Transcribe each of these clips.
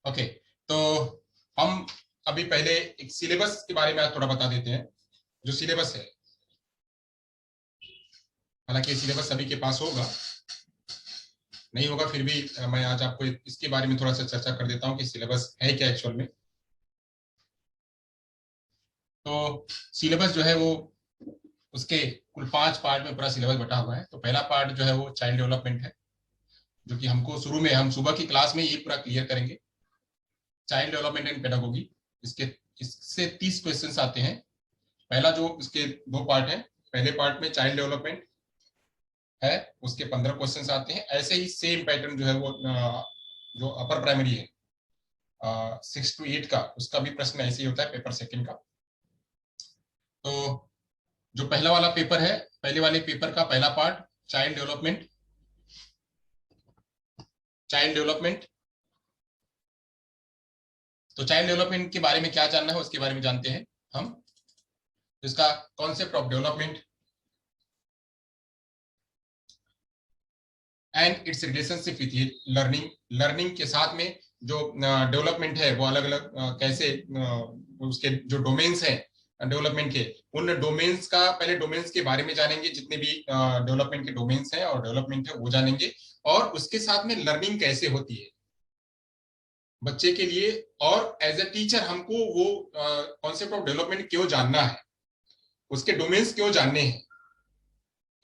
Okay, तो हम अभी पहले एक सिलेबस के बारे में आज थोड़ा बता देते हैं। जो सिलेबस है, हालांकि सिलेबस सभी के पास होगा, नहीं होगा फिर भी मैं आज आपको इसके बारे में थोड़ा सा चर्चा कर देता हूँ कि सिलेबस है क्या एक्चुअल में। तो सिलेबस जो है वो उसके कुल 5 पार्ट में पूरा सिलेबस बटा हुआ है। तो पहला पार्ट जो है वो चाइल्ड डेवलपमेंट है, जो कि हमको शुरू में हम सुबह की क्लास में ये पूरा क्लियर करेंगे। चाइल्ड डेवलपमेंट एंड पेडागोगी, इसके इससे 30 क्वेश्चंस आते हैं। पहला जो इसके 2 पार्ट है, पहले पार्ट में चाइल्ड डेवलपमेंट है, उसके 15 क्वेश्चंस आते हैं। ऐसे ही सेम पैटर्न जो है वो जो अपर प्राइमरी है 6 to 8 का, उसका भी प्रश्न ऐसे ही होता है पेपर सेकंड का। तो जो पहला वाला पेपर है, पहले वाले पेपर का पहला part child development. Child development, तो चाइल्ड डेवलपमेंट के बारे में क्या जानना है उसके बारे में जानते हैं हम। इसका concept of development and it's relationship with learning. Learning के साथ में जो डेवलपमेंट है वो अलग अलग कैसे उसके जो डोमेन्स हैं डेवलपमेंट के, उन डोमेन्स का पहले डोमेन्स के बारे में जानेंगे, जितने भी डेवलपमेंट के डोमेन्स हैं और डेवलपमेंट है वो जानेंगे। और उसके साथ में लर्निंग कैसे होती है बच्चे के लिए, और एज ए टीचर हमको वो कॉन्सेप्ट ऑफ डेवलपमेंट क्यों जानना है, उसके डोमेन्स क्यों जानने हैं।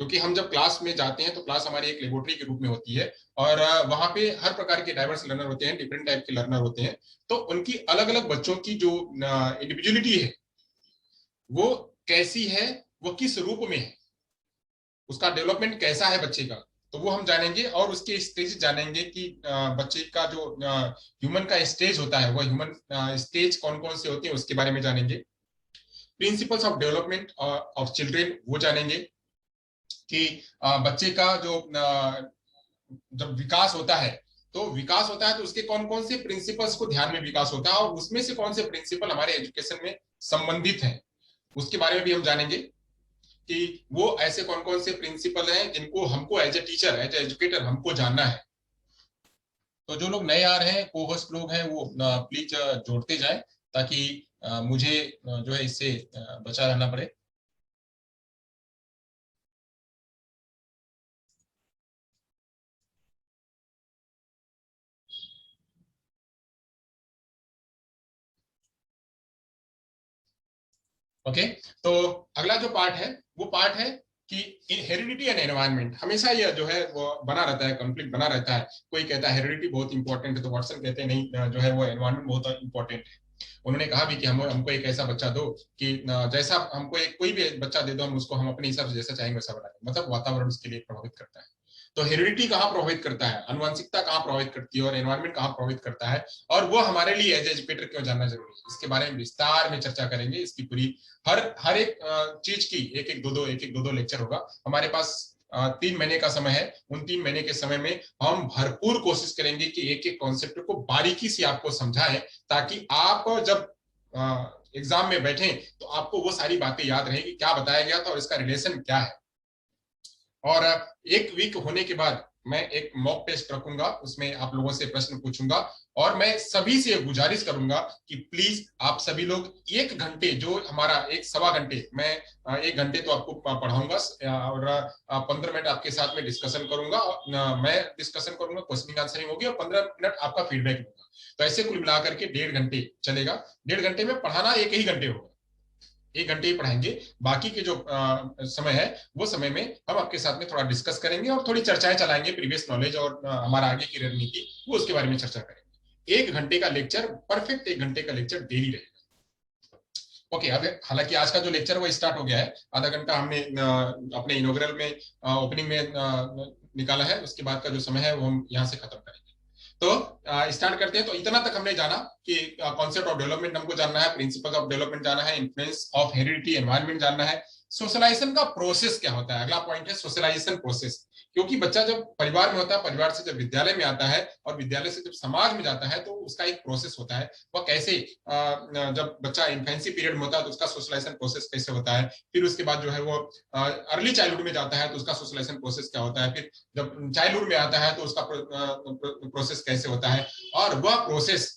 क्योंकि हम जब क्लास में जाते हैं तो क्लास हमारी एक लेबोरेटरी के रूप में होती है, और वहां पे हर प्रकार के डाइवर्स लर्नर होते हैं, डिफरेंट टाइप के लर्नर होते हैं। तो उनकी अलग अलग बच्चों की जो इंडिविजुअलिटी है वो कैसी है, वो किस रूप में है, उसका डेवलपमेंट कैसा है बच्चे का, तो वो हम जानेंगे। और उसके स्टेज जानेंगे कि बच्चे का जो ह्यूमन का स्टेज होता है, वो ह्यूमन स्टेज कौन कौन से होते हैं उसके बारे में जानेंगे। Principles of development of children वो जानेंगे कि बच्चे का जो जब विकास होता है, तो विकास होता है तो उसके कौन कौन से प्रिंसिपल्स को ध्यान में विकास होता है, और उसमें से कौन से प्रिंसिपल हमारे एजुकेशन में संबंधित हैं उसके बारे में भी हम जानेंगे कि वो ऐसे कौन कौन से प्रिंसिपल हैं जिनको हमको as a teacher, as a educator हमको जानना है। तो जो लोग नए आ रहे हैं, को होस्ट लोग हैं, वो प्लीज जोड़ते जाए, ताकि मुझे जो है इससे बचा रहना पड़े। ओके, तो अगला जो पार्ट है वो पार्ट है कि हेरिडिटी एंड एनवायरनमेंट। हमेशा ये जो है वो बना रहता है, कॉन्फ्लिक्ट बना रहता है। कोई कहता है हेरिडिटी बहुत इंपॉर्टेंट है, तो वाटसन कहते हैं नहीं, जो है वो एनवायरनमेंट बहुत इंपॉर्टेंट है। उन्होंने कहा भी कि हमको एक ऐसा बच्चा दो कि जैसा हमको एक कोई भी बच्चा दे दो, हम उसको हम अपने हिसाब से जैसा चाहेंगे वैसा बना दें। मतलब वातावरण उसके लिए प्रभावित करता है। तो हेरिडिटी कहाँ प्रभावित करता है, अनुवांशिकता कहाँ प्रभावित करती है, और एनवायरमेंट कहाँ प्रभावित करता है, और वो हमारे लिए एज एजुकेटर क्यों जानना जरूरी है, इसके बारे में विस्तार में चर्चा करेंगे। इसकी पूरी हर हर एक चीज की एक एक दो दो लेक्चर होगा हमारे पास। 3 महीने का समय है। उन 3 महीने के समय में हम भरपूर कोशिश करेंगे कि एक एक कॉन्सेप्ट को बारीकी से आपको समझाएं, ताकि आप जब एग्जाम में बैठें तो आपको वो सारी बातें याद रहेगी, क्या बताया गया था और इसका रिलेशन क्या है। और 1 वीक होने के बाद मैं एक मॉक टेस्ट रखूंगा, उसमें आप लोगों से प्रश्न पूछूंगा। और मैं सभी से गुजारिश करूंगा कि प्लीज आप सभी लोग 1 घंटे, जो हमारा 1 सवा घंटे, मैं 1 घंटे तो आपको पढ़ाऊंगा और 15 मिनट आपके साथ में डिस्कशन करूंगा। मैं डिस्कशन करूंगा, क्वेश्चनिंग आंसरिंग होगी, और 15 मिनट आपका फीडबैक होगा। तो ऐसे कुल मिलाकर के 1.5 घंटे चलेगा। 1.5 घंटे में पढ़ाना 1 ही घंटे होगा, 1 घंटे ही पढ़ाएंगे। बाकी के जो समय है वो समय में हम आपके साथ में थोड़ा डिस्कस करेंगे और थोड़ी चर्चाएं चलाएंगे, प्रीवियस नॉलेज और हमारा आगे की रणनीति, वो उसके बारे में चर्चा करेंगे। 1 घंटे का लेक्चर, परफेक्ट 1 घंटे का लेक्चर डेली रहेगा। ओके, अब हालांकि आज का जो लेक्चर वो स्टार्ट हो गया है, आधा घंटा हमने अपने इनोग्रल में ओपनिंग में निकाला है, उसके बाद का जो समय है वो हम यहाँ से खत्म करेंगे। तो स्टार्ट करते हैं। तो इतना तक हमने जाना कि कॉन्सेप्ट ऑफ डेवलपमेंट हमको जानना है, प्रिंसिपल्स ऑफ डेवलपमेंट जानना है, इन्फ्लुएंस ऑफ हेरिडिटी एनवायरनमेंट जानना है, सोशलाइजेशन का प्रोसेस क्या होता है। अगला पॉइंट है सोशलाइजेशन प्रोसेस। क्योंकि बच्चा जब परिवार में होता है, परिवार से जब विद्यालय में आता है, और विद्यालय से जब समाज में जाता है, तो उसका एक प्रोसेस होता है। वह कैसे जब बच्चा इन्फेंसी पीरियड में होता है तो उसका सोशलाइजेशन प्रोसेस कैसे होता है, फिर उसके बाद जो है वो अर्ली चाइल्डहुड में जाता है तो उसका सोशलाइजेशन प्रोसेस क्या होता है, फिर जब चाइल्डहुड में आता है तो उसका प्रोसेस कैसे होता है। और वह प्रोसेस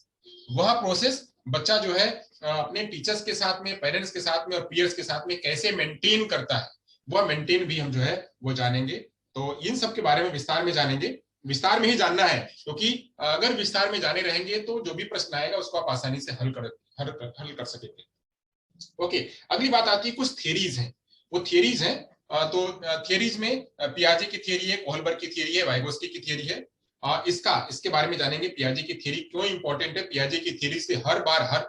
वह प्रोसेस बच्चा जो है अपने टीचर्स के साथ में, पेरेंट्स के साथ में और पीयर्स के साथ में कैसे मेंटेन करता है, वह मेंटेन भी हम जो है वो जानेंगे। तो इन सब के बारे में विस्तार में जानेंगे, विस्तार में ही जानना है, क्योंकि अगर विस्तार में जाने रहेंगे तो जो भी प्रश्न आएगा उसको आप आसानी से हल कर सकेंगे। ओके, अगली बात आती है कुछ थियरीज हैं। वो थियरीज हैं, तो थियरीज में पियाजे की थियरी है, कोहलबर्ग की थियरी है, वाइगोस्की की थियरी है। इसके बारे में जानेंगे, पियाजे की थियरी क्यों इंपॉर्टेंट है। पियाजे की थियरी से हर बार हर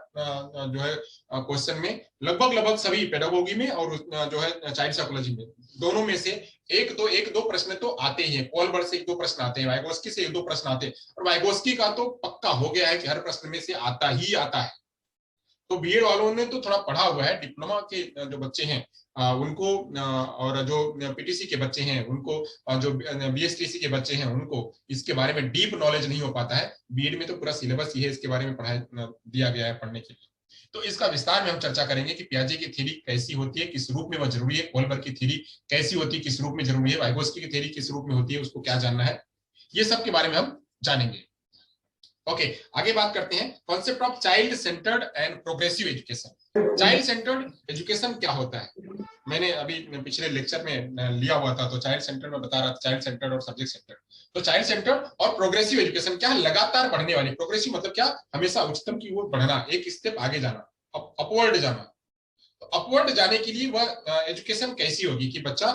जो है क्वेश्चन में लगभग सभी पेडागोगी में और जो है चाइल्ड साइकोलॉजी में, दोनों में से एक दो प्रश्न तो आते ही हैं। कोहलबर्ग से 1-2 प्रश्न आते हैं, वाइगोस्की से 1-2 प्रश्न आते हैं, और वाइगोस्की का तो पक्का हो गया है कि हर प्रश्न में से आता ही आता है। तो बीएड वालों ने तो थोड़ा पढ़ा हुआ है, डिप्लोमा के जो बच्चे हैं उनको, और जो पीटीसी के बच्चे हैं उनको, जो बीएसटीसी के बच्चे हैं उनको इसके बारे में डीप नॉलेज नहीं हो पाता है। बीएड में तो पूरा सिलेबस ही है इसके बारे में पढ़ाई दिया गया है पढ़ने के लिए। तो इसका विस्तार में हम चर्चा करेंगे कि पियाजे की थ्योरी कैसी होती है, किस रूप में वह जरूरी है, कोहलबर्ग की थ्योरी कैसी होती है, किस रूप में जरूरी है, वाइगोस्की की थ्योरी किस रूप में होती है, उसको क्या जानना है, ये सब के बारे में हम जानेंगे। ओके, आगे बात करते हैं concept of child centred and progressive education. Child centred education क्या होता है, मैंने अभी पिछले लेक्चर में लिया हुआ था, तो चाइल्ड सेंटर्ड में बता रहा था, चाइल्ड सेंटर्ड और सब्जेक्ट सेंटर्ड। तो चाइल्ड सेंटर्ड और प्रोग्रेसिव एजुकेशन क्या है, लगातार बढ़ने वाली। प्रोग्रेसिव मतलब क्या, हमेशा उच्चतम की ओर बढ़ना, एक स्टेप आगे जाना, अपवर्ड जाना। तो अपवर्ड जाने के लिए वह एजुकेशन कैसी होगी कि बच्चा,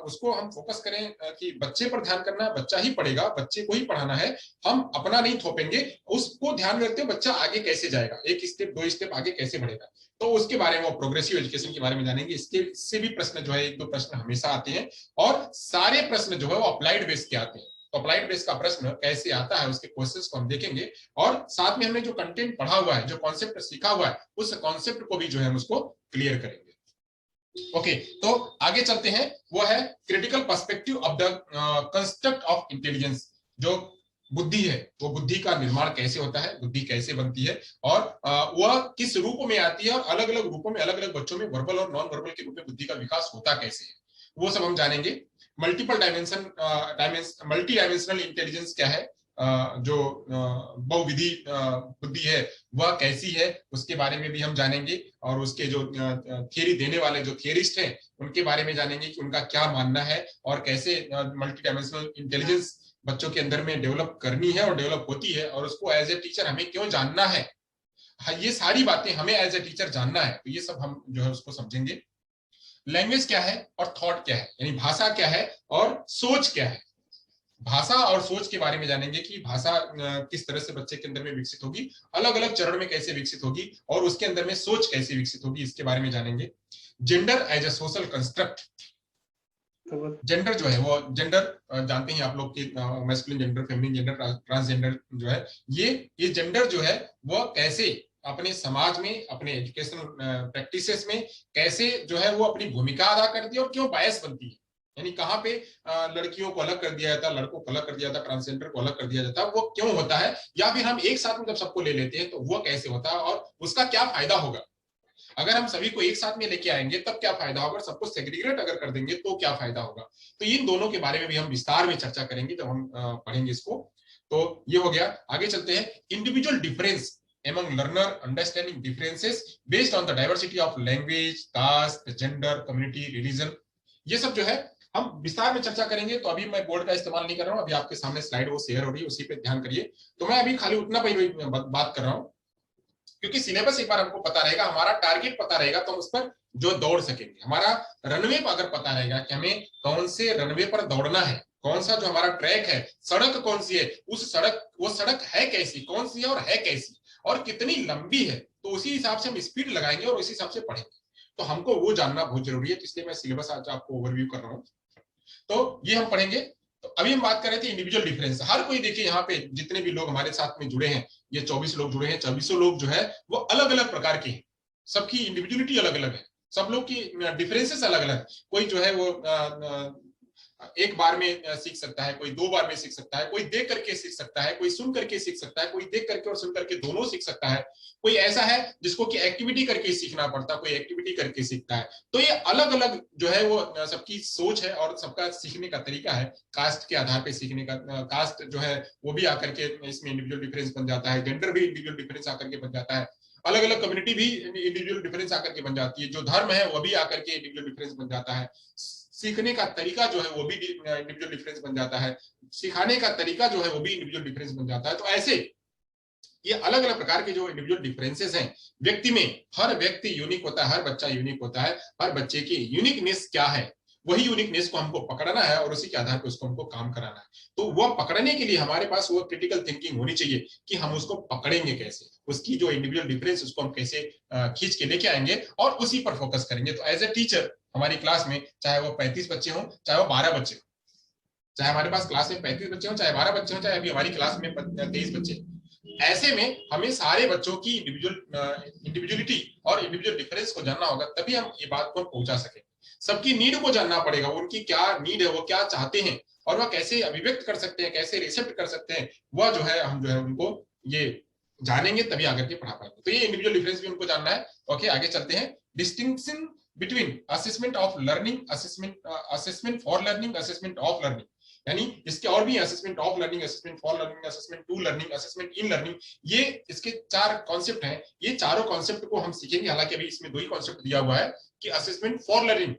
उसको हम फोकस करें कि बच्चे पर ध्यान करना है, बच्चा ही पढ़ेगा, बच्चे को ही पढ़ाना है, हम अपना नहीं थोपेंगे, उसको ध्यान रखते हुए बच्चा आगे कैसे जाएगा, एक स्टेप 2 स्टेप आगे कैसे बढ़ेगा। तो उसके बारे में, प्रोग्रेसिव एजुकेशन के बारे में जानेंगे। इससे भी प्रश्न जो है 1-2 प्रश्न हमेशा आते हैं, और सारे प्रश्न जो है वो अप्लाइड बेस के आते हैं। तो अप्लाइड बेस का प्रश्न कैसे आता है, उसके क्वेश्चंस को हम देखेंगे, और साथ में हमने जो कंटेंट पढ़ा हुआ है, जो कॉन्सेप्ट सीखा हुआ है, उस कॉन्सेप्ट को भी जो है हम उसको क्लियर करेंगे। ओके, तो आगे चलते हैं, वो है critical perspective of the construct of intelligence. जो बुद्धि है, वो बुद्धि का निर्माण कैसे होता है, बुद्धि कैसे बनती है, और वह किस रूप में आती है, और अलग अलग रूपों में, अलग अलग बच्चों में वर्बल और नॉन वर्बल के रूप में बुद्धि का विकास होता कैसे है, वो सब हम जानेंगे। मल्टी डायमेंशनल इंटेलिजेंस क्या है, जो बहुविधि बुद्धि है वह कैसी है, उसके बारे में भी हम जानेंगे। और उसके जो थियरी देने वाले जो थियरिस्ट हैं उनके बारे में जानेंगे कि उनका क्या मानना है, और कैसे मल्टी डायमेंशनल इंटेलिजेंस बच्चों के अंदर में डेवलप करनी है और डेवलप होती है, और उसको एज ए टीचर हमें क्यों जानना है। ये सारी बातें हमें एज ए टीचर जानना है, तो ये सब हम जो है उसको समझेंगे। लैंग्वेज क्या है और थॉट क्या है, यानी भाषा क्या है और सोच क्या है। भाषा और सोच के बारे में जानेंगे कि भाषा किस तरह से बच्चे के अंदर में विकसित होगी, अलग अलग चरण में कैसे विकसित होगी, और उसके अंदर में सोच कैसे विकसित होगी, इसके बारे में जानेंगे। Gender as a social construct. Gender जो है वो, जेंडर जानते हैं आप लोग कि masculine gender, feminine gender, transgender जो है, ये जेंडर जो है वो कैसे अपने समाज में, अपने एजुकेशनल प्रैक्टिसेस में कैसे जो है वो अपनी भूमिका अदा करती है, और क्यों बायस बनती है। यानी कहाँ पे लड़कियों को अलग कर दिया जाता, लड़कों को अलग कर दिया जाता, ट्रांसजेंडर को अलग कर दिया जाता, वो क्यों होता है, या फिर हम एक साथ में जब सबको ले लेते हैं तो वो कैसे होता है, और उसका क्या फायदा होगा। अगर हम सभी को एक साथ में लेके आएंगे तब क्या फायदा होगा, सबको सेग्रीगेट अगर कर देंगे तो क्या फायदा होगा। तो इन दोनों के बारे में भी हम विस्तार में चर्चा करेंगे जब हम पढ़ेंगे इसको। तो ये हो गया, आगे चलते हैं। Individual difference among learner understanding differences based on the diversity of language, caste, gender, community, religion, ये सब जो है हम विस्तार में चर्चा करेंगे। तो अभी मैं बोर्ड का इस्तेमाल नहीं कर रहा हूँ, अभी आपके सामने स्लाइड वो शेयर हो रही है, उसी पे ध्यान करिए। तो मैं अभी खाली उतना पर बात कर रहा हूँ, क्योंकि सिलेबस एक बार हमको पता रहेगा, हमारा टारगेट पता रहेगा, तो हम उस पर जो दौड़ सकेंगे। हमारा रनवे अगर पता रहेगा कि हमें कौन से रनवे पर दौड़ना है, कौन सा जो हमारा ट्रैक है, सड़क कौन सी है, वो सड़क है कैसी, कौन सी है और है कैसी, और कितनी लंबी है, तो उसी हिसाब से हम स्पीड लगाएंगे और उसी हिसाब से पढ़ेंगे। तो हमको वो जानना बहुत जरूरी है, तो इसलिए मैं सिलेबस आज आपको ओवरव्यू कर रहा हूँ। तो ये हम पढ़ेंगे। तो अभी हम बात कर रहे थे इंडिविजुअल डिफरेंस। हर कोई देखिए यहाँ पे जितने भी लोग हमारे साथ में जुड़े हैं, ये 24 लोग जुड़े हैं, 24 लोग जो है वो अलग अलग प्रकार के हैं, सबकी इंडिविजुअलिटी अलग अलग है, सब लोग की डिफरेंसेस अलग अलग। कोई जो है वो एक बार में सीख सकता है, कोई 2 बार में सीख सकता है, कोई देख करके सीख सकता है, कोई सुन करके सीख सकता है, कोई देख करके और सुन करके दोनों सीख सकता है, कोई ऐसा है जिसको कि एक्टिविटी करके सीखना पड़ता है, कोई एक्टिविटी करके सीखता है। तो ये अलग अलग जो है वो सबकी सोच है और सबका सीखने का तरीका है। कास्ट के आधार पे सीखने का, कास्ट जो है वो भी आकर के इसमें इंडिविजुअल डिफरेंस बन जाता है, जेंडर भी इंडिविजुअल डिफरेंस आकर के बन जाता है, अलग अलग कम्युनिटी भी इंडिविजुअल डिफरेंस आकर के बन जाती है, जो धर्म है वो भी आकर के इंडिविजुअल डिफरेंस बन जाता है, सीखने का तरीका जो है वो भी इंडिविजुअल डिफरेंस बन जाता है, सिखाने का तरीका जो है वो भी इंडिविजुअल डिफरेंस बन जाता है। तो ऐसे ये अलग अलग प्रकार के जो इंडिविजुअल डिफरेंसेस हैं व्यक्ति में, हर व्यक्ति यूनिक होता है, हर बच्चा यूनिक होता है, हर बच्चे की यूनिकनेस क्या है, वही यूनिकनेस को हमको पकड़ना है और उसी के आधार पर उसको हमको काम कराना है। तो वो पकड़ने के लिए हमारे पास वो क्रिटिकल थिंकिंग होनी चाहिए कि हम उसको पकड़ेंगे कैसे, उसकी जो इंडिविजुअल डिफरेंस उसको हम कैसे खींच के लेके आएंगे और उसी पर फोकस करेंगे। तो एज ए टीचर हमारी क्लास में चाहे वो 35 बच्चे हों, चाहे वो 12 बच्चे, चाहे हमारे पास क्लास में 35 बच्चे हों, चाहे 12 बच्चे हों, चाहे अभी हमारी क्लास में 23 बच्चे, ऐसे में हमें सारे बच्चों की इंडिविजुअलिटी और इंडिविजुअल डिफरेंस को जानना होगा, तभी हम ये बात को पहुंचा सके। सबकी नीड को जानना पड़ेगा, उनकी क्या नीड है, वो क्या चाहते हैं और वह कैसे अभिव्यक्त कर सकते हैं, कैसे रिसेप्ट कर सकते हैं, वह जो है हम जो है उनको ये जानेंगे तभी आकर के पढ़ा पाएंगे। तो ये इंडिविजुअल डिफरेंस भी उनको जानना है। ओके, आगे चलते हैं। Distinction between assessment of learning, assessment for learning, assessment of learning, यानी इसके और भी assessment of learning, assessment for learning, assessment to learning, assessment in learning, ये इसके 4 कॉन्सेप्ट हैं। ये चारों कॉन्सेप्ट को हम सीखेंगे। हालांकि अभी इसमें 2 ही कॉन्सेप्ट दिया हुआ है कि असेसमेंट फॉर लर्निंग,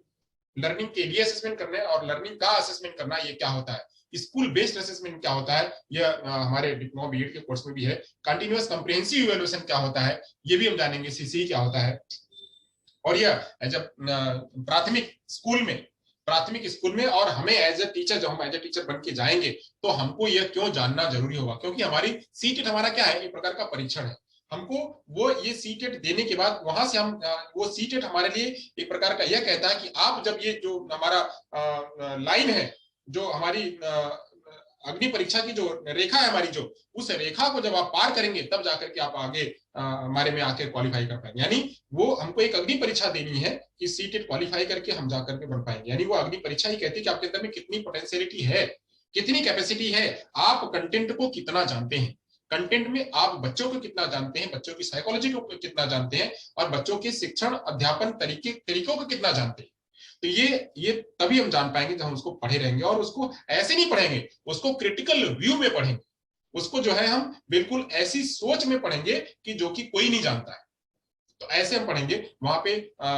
लर्निंग के लिए असेसमेंट करना है, और लर्निंग का असेसमेंट करना ये क्या होता है, स्कूल बेस्ड असेसमेंट क्या होता है, यह हमारे डिप्लोमा बीएड के कोर्स में भी है। कंटीन्यूअस कॉम्प्रिहेंसिव इवैल्यूएशन क्या होता है, ये भी हम जानेंगे। सीसीई क्या होता है, और यह जब प्राथमिक स्कूल में और हमें एज ए टीचर, जब हम एज ए टीचर बन के जाएंगे तो हमको यह क्यों जानना जरूरी होगा, क्योंकि हमारी सीटेट हमारा क्या है, एक प्रकार का परीक्षण है। हमको वो ये सीटेट देने के बाद वहां से हम वो सीटेट हमारे लिए एक प्रकार का यह कहता है कि आप जब ये जो हमारा लाइन है, जो हमारी अग्नि परीक्षा की जो रेखा है हमारी, जो उस रेखा को जब आप पार करेंगे तब जाकर के आप आगे हमारे में आके क्वालिफाई कर पाएंगे। यानी वो हमको एक अग्नि परीक्षा देनी है कि सीटेट क्वालिफाई करके हम जाकर के बन पाएंगे। यानी वो अग्नि परीक्षा ही कहती है कि आपके अंदर में कितनी पोटेंशियलिटी है, कितनी कैपेसिटी है, आप कंटेंट को कितना जानते हैं, कंटेंट में आप बच्चों को कितना जानते हैं, बच्चों की साइकोलॉजी को कितना जानते हैं, और बच्चों के शिक्षण अध्यापन तरीकों को कितना जानते हैं। तो ये तभी हम जान पाएंगे जब हम उसको पढ़े रहेंगे, और उसको ऐसे नहीं पढ़ेंगे, उसको क्रिटिकल व्यू में पढ़ेंगे, उसको जो है हम बिल्कुल ऐसी सोच में पढ़ेंगे कि जो कि कोई नहीं जानता है। तो ऐसे हम पढ़ेंगे, वहां पे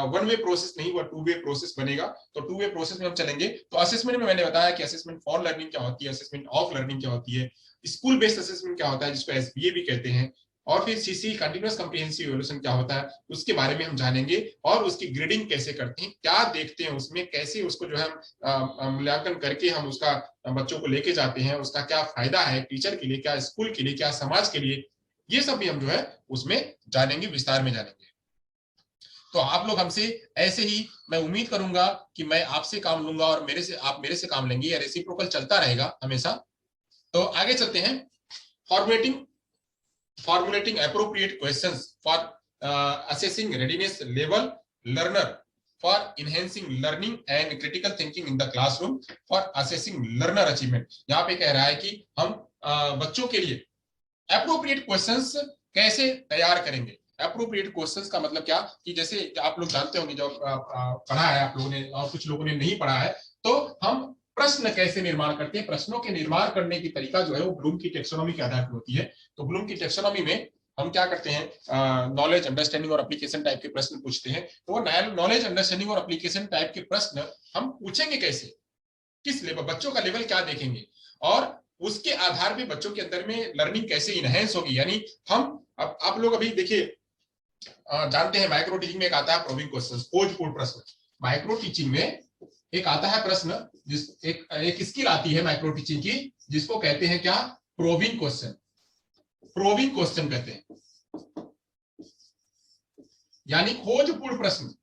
1 वे प्रोसेस नहीं, वो 2 वे प्रोसेस बनेगा। तो 2 वे प्रोसेस में हम चलेंगे। तो असेसमेंट में मैंने बताया कि असेसमेंट फॉर लर्निंग क्या होती है, असेसमेंट ऑफ लर्निंग क्या होती है, स्कूल बेस्ड असेसमेंट क्या होता है जिसको एसबीए भी कहते हैं, और फिर सीसी कंटीन्यूअस कॉम्प्रिहेंसिव इवैल्यूएशन क्या होता है उसके बारे में हम जानेंगे, और उसकी ग्रेडिंग कैसे करते हैं, क्या देखते हैं उसमें, कैसे उसको जो है हम मूल्यांकन करके हम उसका बच्चों को लेके जाते हैं, उसका क्या फायदा है टीचर के लिए, क्या स्कूल के लिए, क्या समाज के लिए, ये सब भी हम जो है उसमें जानेंगे, विस्तार में जानेंगे। तो आप लोग हमसे ऐसे ही, मैं उम्मीद करूंगा कि मैं आपसे काम लूंगा और आप मेरे से काम लेंगे, या रेसिप्रोकल चलता रहेगा हमेशा। तो आगे चलते हैं। formulating appropriate questions for assessing readiness level learner, for enhancing learning and critical thinking in the classroom, for assessing learner achievement। यहाँ पे कह रहा है कि हम बच्चों के लिए appropriate questions कैसे तैयार करेंगे। अप्रोप्रिएट क्वेश्चंस का मतलब क्या, कि जैसे आप लोग जानते होंगे, जब पढ़ा है आप लोगों ने और कुछ लोगों ने नहीं पढ़ा है, तो हम प्रश्न कैसे निर्माण करते हैं, प्रश्नों के निर्माण करने की तरीका जो है वो ब्लूम की टेक्सोनॉमी के आधार पर होती है। तो ब्लूम की टेक्सोनॉमी में हम क्या करते हैं, नॉलेज, अंडरस्टैंडिंग और एप्लीकेशन टाइप के प्रश्न पूछते हैं। तो वो नॉलेज, अंडरस्टैंडिंग और एप्लीकेशन टाइप के प्रश्न हम पूछेंगे कैसे, किस लेवल, बच्चों का लेवल क्या देखेंगे, और उसके आधार पे बच्चों के अंदर में लर्निंग कैसे इनहेंस होगी। यानी हम, अब आप लोग अभी देखिए जानते हैं माइक्रो टीचिंग में एक आता है प्रोबिंग क्वेश्चन, खोजपूर्ण प्रश्न। माइक्रो टीचिंग में एक आता है प्रश्न, एक स्किल आती है माइक्रो टीचिंग की, जिसको कहते हैं क्या, प्रोबिंग क्वेश्चन। प्रोबिंग क्वेश्चन कहते हैं, यानी खोजपूर्ण प्रश्न।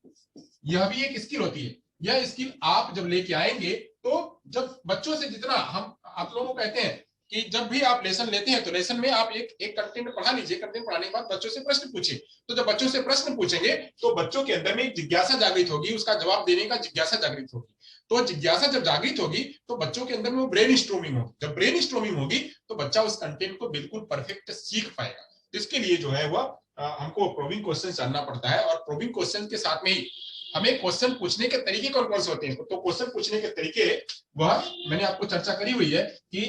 यह भी एक स्किल होती है। यह स्किल आप जब लेके आएंगे, तो जब बच्चों से जितना हम, आप लोगों को कहते हैं कि जब भी आप लेसन लेते हैं तो लेसन में आप एक कंटेंट पढ़ा लीजिए, कंटेंट पढ़ाने के बाद बच्चों से प्रश्न पूछिए। तो जब बच्चों से प्रश्न पूछेंगे तो बच्चों के अंदर में एक जिज्ञासा जागृत होगी, उसका जवाब देने का जिज्ञासा जागृत होगी। तो जिज्ञासा जब जागृत होगी तो बच्चों के अंदर में वो ब्रेन स्ट्रोमिंग होगी। जब ब्रेन स्ट्रोमिंग होगी तो बच्चा उस कंटेंट को बिल्कुल परफेक्ट सीख पाएगा। तो इसके लिए जो है वह हमको प्रोबिंग क्वेश्चन जानना पड़ता है, और प्रोबिंग क्वेश्चन के साथ में ही हमें क्वेश्चन पूछने के तरीके कौन कौन से होते हैं। तो क्वेश्चन पूछने के तरीके वह मैंने आपको चर्चा करी हुई है कि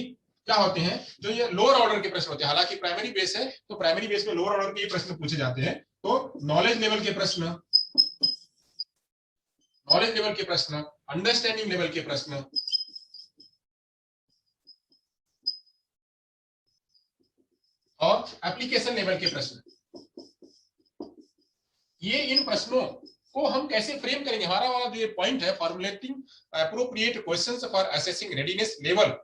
क्या होते हैं। जो ये लोअर ऑर्डर के प्रश्न होते हैं, हालांकि प्राइमरी बेस है तो प्राइमरी बेस में लोअर ऑर्डर के प्रश्न पूछे जाते हैं। तो नॉलेज लेवल के प्रश्न, नॉलेज लेवल के प्रश्न, अंडरस्टैंडिंग लेवल के प्रश्न, और एप्लीकेशन लेवल के प्रश्न, ये इन प्रश्नों को हम कैसे फ्रेम करेंगे। हमारा वाला जो ये पॉइंट है, formulating appropriate questions for assessing readiness level,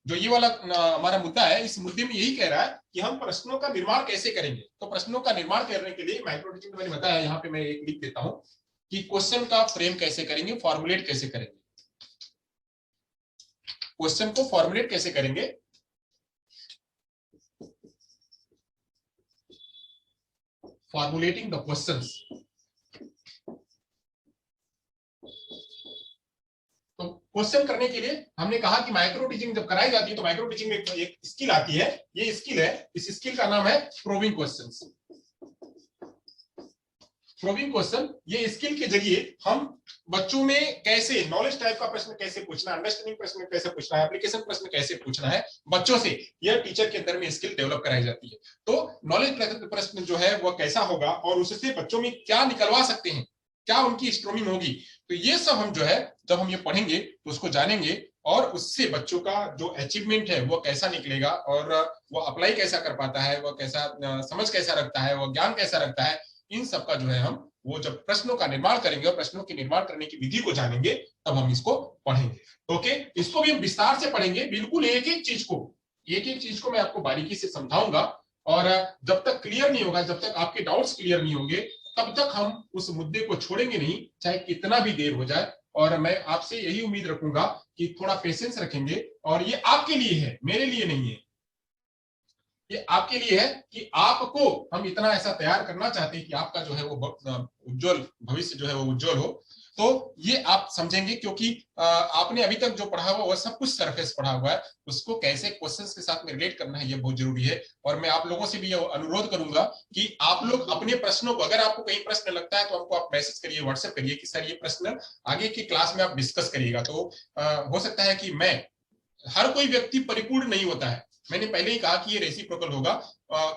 जो ये वाला हमारा मुद्दा है, इस मुद्दे में यही कह रहा है कि हम प्रश्नों का निर्माण कैसे करेंगे। तो प्रश्नों का निर्माण करने के लिए माइक्रो टीचिंग मैंने बताया, यहाँ पे मैं एक लिख देता हूं कि क्वेश्चन का फ्रेम कैसे करेंगे, फॉर्मुलेट कैसे करेंगे, क्वेश्चन को फॉर्मुलेट कैसे करेंगे, फॉर्मुलेटिंग द क्वेश्चंस। तो क्वेश्चन करने के लिए हमने कहा कि माइक्रो टीचिंग जब कराई जाती है तो माइक्रो टीचिंग में एक स्किल आती है, ये स्किल है, इस स्किल का नाम है प्रोबिंग क्वेश्चंस। प्रोबिंग क्वेश्चन, ये स्किल के जरिए हम बच्चों में कैसे नॉलेज टाइप का प्रश्न कैसे पूछना, अंडरस्टैंडिंग प्रश्न कैसे पूछना है, एप्लीकेशन प्रश्न कैसे पूछना है बच्चों से, यह टीचर के अंदर में स्किल डेवलप कराई जाती है। तो नॉलेज प्रश्न जो है वह कैसा होगा और उससे बच्चों में क्या निकलवा सकते हैं, क्या उनकी स्ट्रोमिंग होगी, तो ये सब हम जो है जब हम ये पढ़ेंगे तो उसको जानेंगे, और उससे बच्चों का जो अचीवमेंट है वो कैसा निकलेगा, और वो अप्लाई कैसा कर पाता है, वो कैसा समझ कैसा रखता है, वो ज्ञान कैसा रखता है, इन सब का जो है हम वो जब प्रश्नों का निर्माण करेंगे और प्रश्नों के निर्माण करने की विधि को जानेंगे तब हम इसको पढ़ेंगे। ओके, इसको भी हम विस्तार से पढ़ेंगे, बिल्कुल एक एक चीज को मैं आपको बारीकी से समझाऊंगा, और जब तक क्लियर नहीं होगा, जब तक आपके डाउट्स क्लियर नहीं होंगे, तब तक हम उस मुद्दे को छोड़ेंगे नहीं, चाहे कितना भी देर हो जाए। और मैं आपसे यही उम्मीद रखूंगा कि थोड़ा पेशेंस रखेंगे, और ये आपके लिए है, मेरे लिए नहीं है, ये आपके लिए है कि आपको हम इतना ऐसा तैयार करना चाहते हैं कि आपका जो है वो उज्जवल भविष्य जो है वो उज्जवल हो। तो ये आप समझेंगे, क्योंकि आपने अभी तक जो पढ़ा हुआ वो सब कुछ सरफेस पढ़ा हुआ है, उसको कैसे क्वेश्चंस के साथ में रिलेट करना है ये बहुत जरूरी है। और मैं आप लोगों से भी ये अनुरोध करूंगा कि आप लोग अपने प्रश्नों को, अगर आपको कहीं प्रश्न लगता है तो हमको आप मैसेज करिए, व्हाट्सएप करिए कि सर ये प्रश्न आगे की क्लास में आप डिस्कस करिएगा। तो हो सकता है कि मैं, हर कोई व्यक्ति परिपूर्ण नहीं होता है, मैंने पहले ही कहा कि ये रेसिप्रोकल होगा,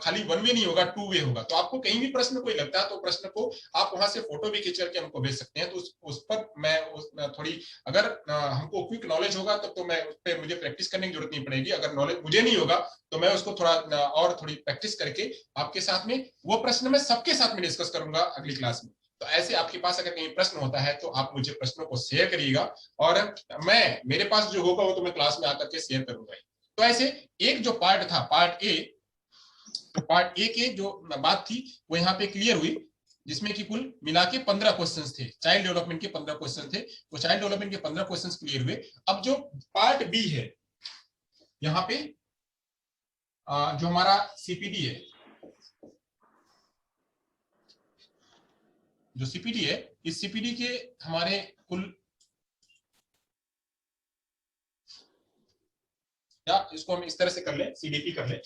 खाली वन वे नहीं होगा, टू वे होगा। तो आपको कहीं भी प्रश्न कोई लगता है तो प्रश्न को आप वहां से फोटो भी खींच करके हमको भेज सकते हैं, तो उस पर मैं थोड़ी, अगर हमको क्विक नॉलेज होगा तब तो मैं उस पर मुझे प्रैक्टिस करने की जरूरत नहीं पड़ेगी, अगर नॉलेज मुझे नहीं होगा तो मैं उसको थोड़ा और थोड़ी प्रैक्टिस करके आपके साथ में वो प्रश्न मैं सबके साथ में डिस्कस करूंगा अगली क्लास में। तो ऐसे आपके पास अगर कहीं प्रश्न होता है तो आप मुझे प्रश्नों को शेयर करिएगा, और मैं, मेरे पास जो होगा वो तो मैं क्लास में आकर के शेयर करूंगा। तो ऐसे एक जो पार्ट था, पार्ट ए, तो पार्ट ए के जो बात थी वो यहाँ पे क्लियर हुई, जिसमें कि कुल मिला के 15 क्वेश्चंस थे, चाइल्ड डेवलपमेंट के 15 क्वेश्चन थे। वो चाइल्ड डेवलपमेंट के 15 क्वेश्चंस क्लियर हुए। अब जो पार्ट बी है, यहाँ पे जो हमारा सीपीडी है, जो सीपीडी है, इस सीपीडी के हमारे कुल, या इसको हम इस तरह से कर ले, सीडीपी कर ले,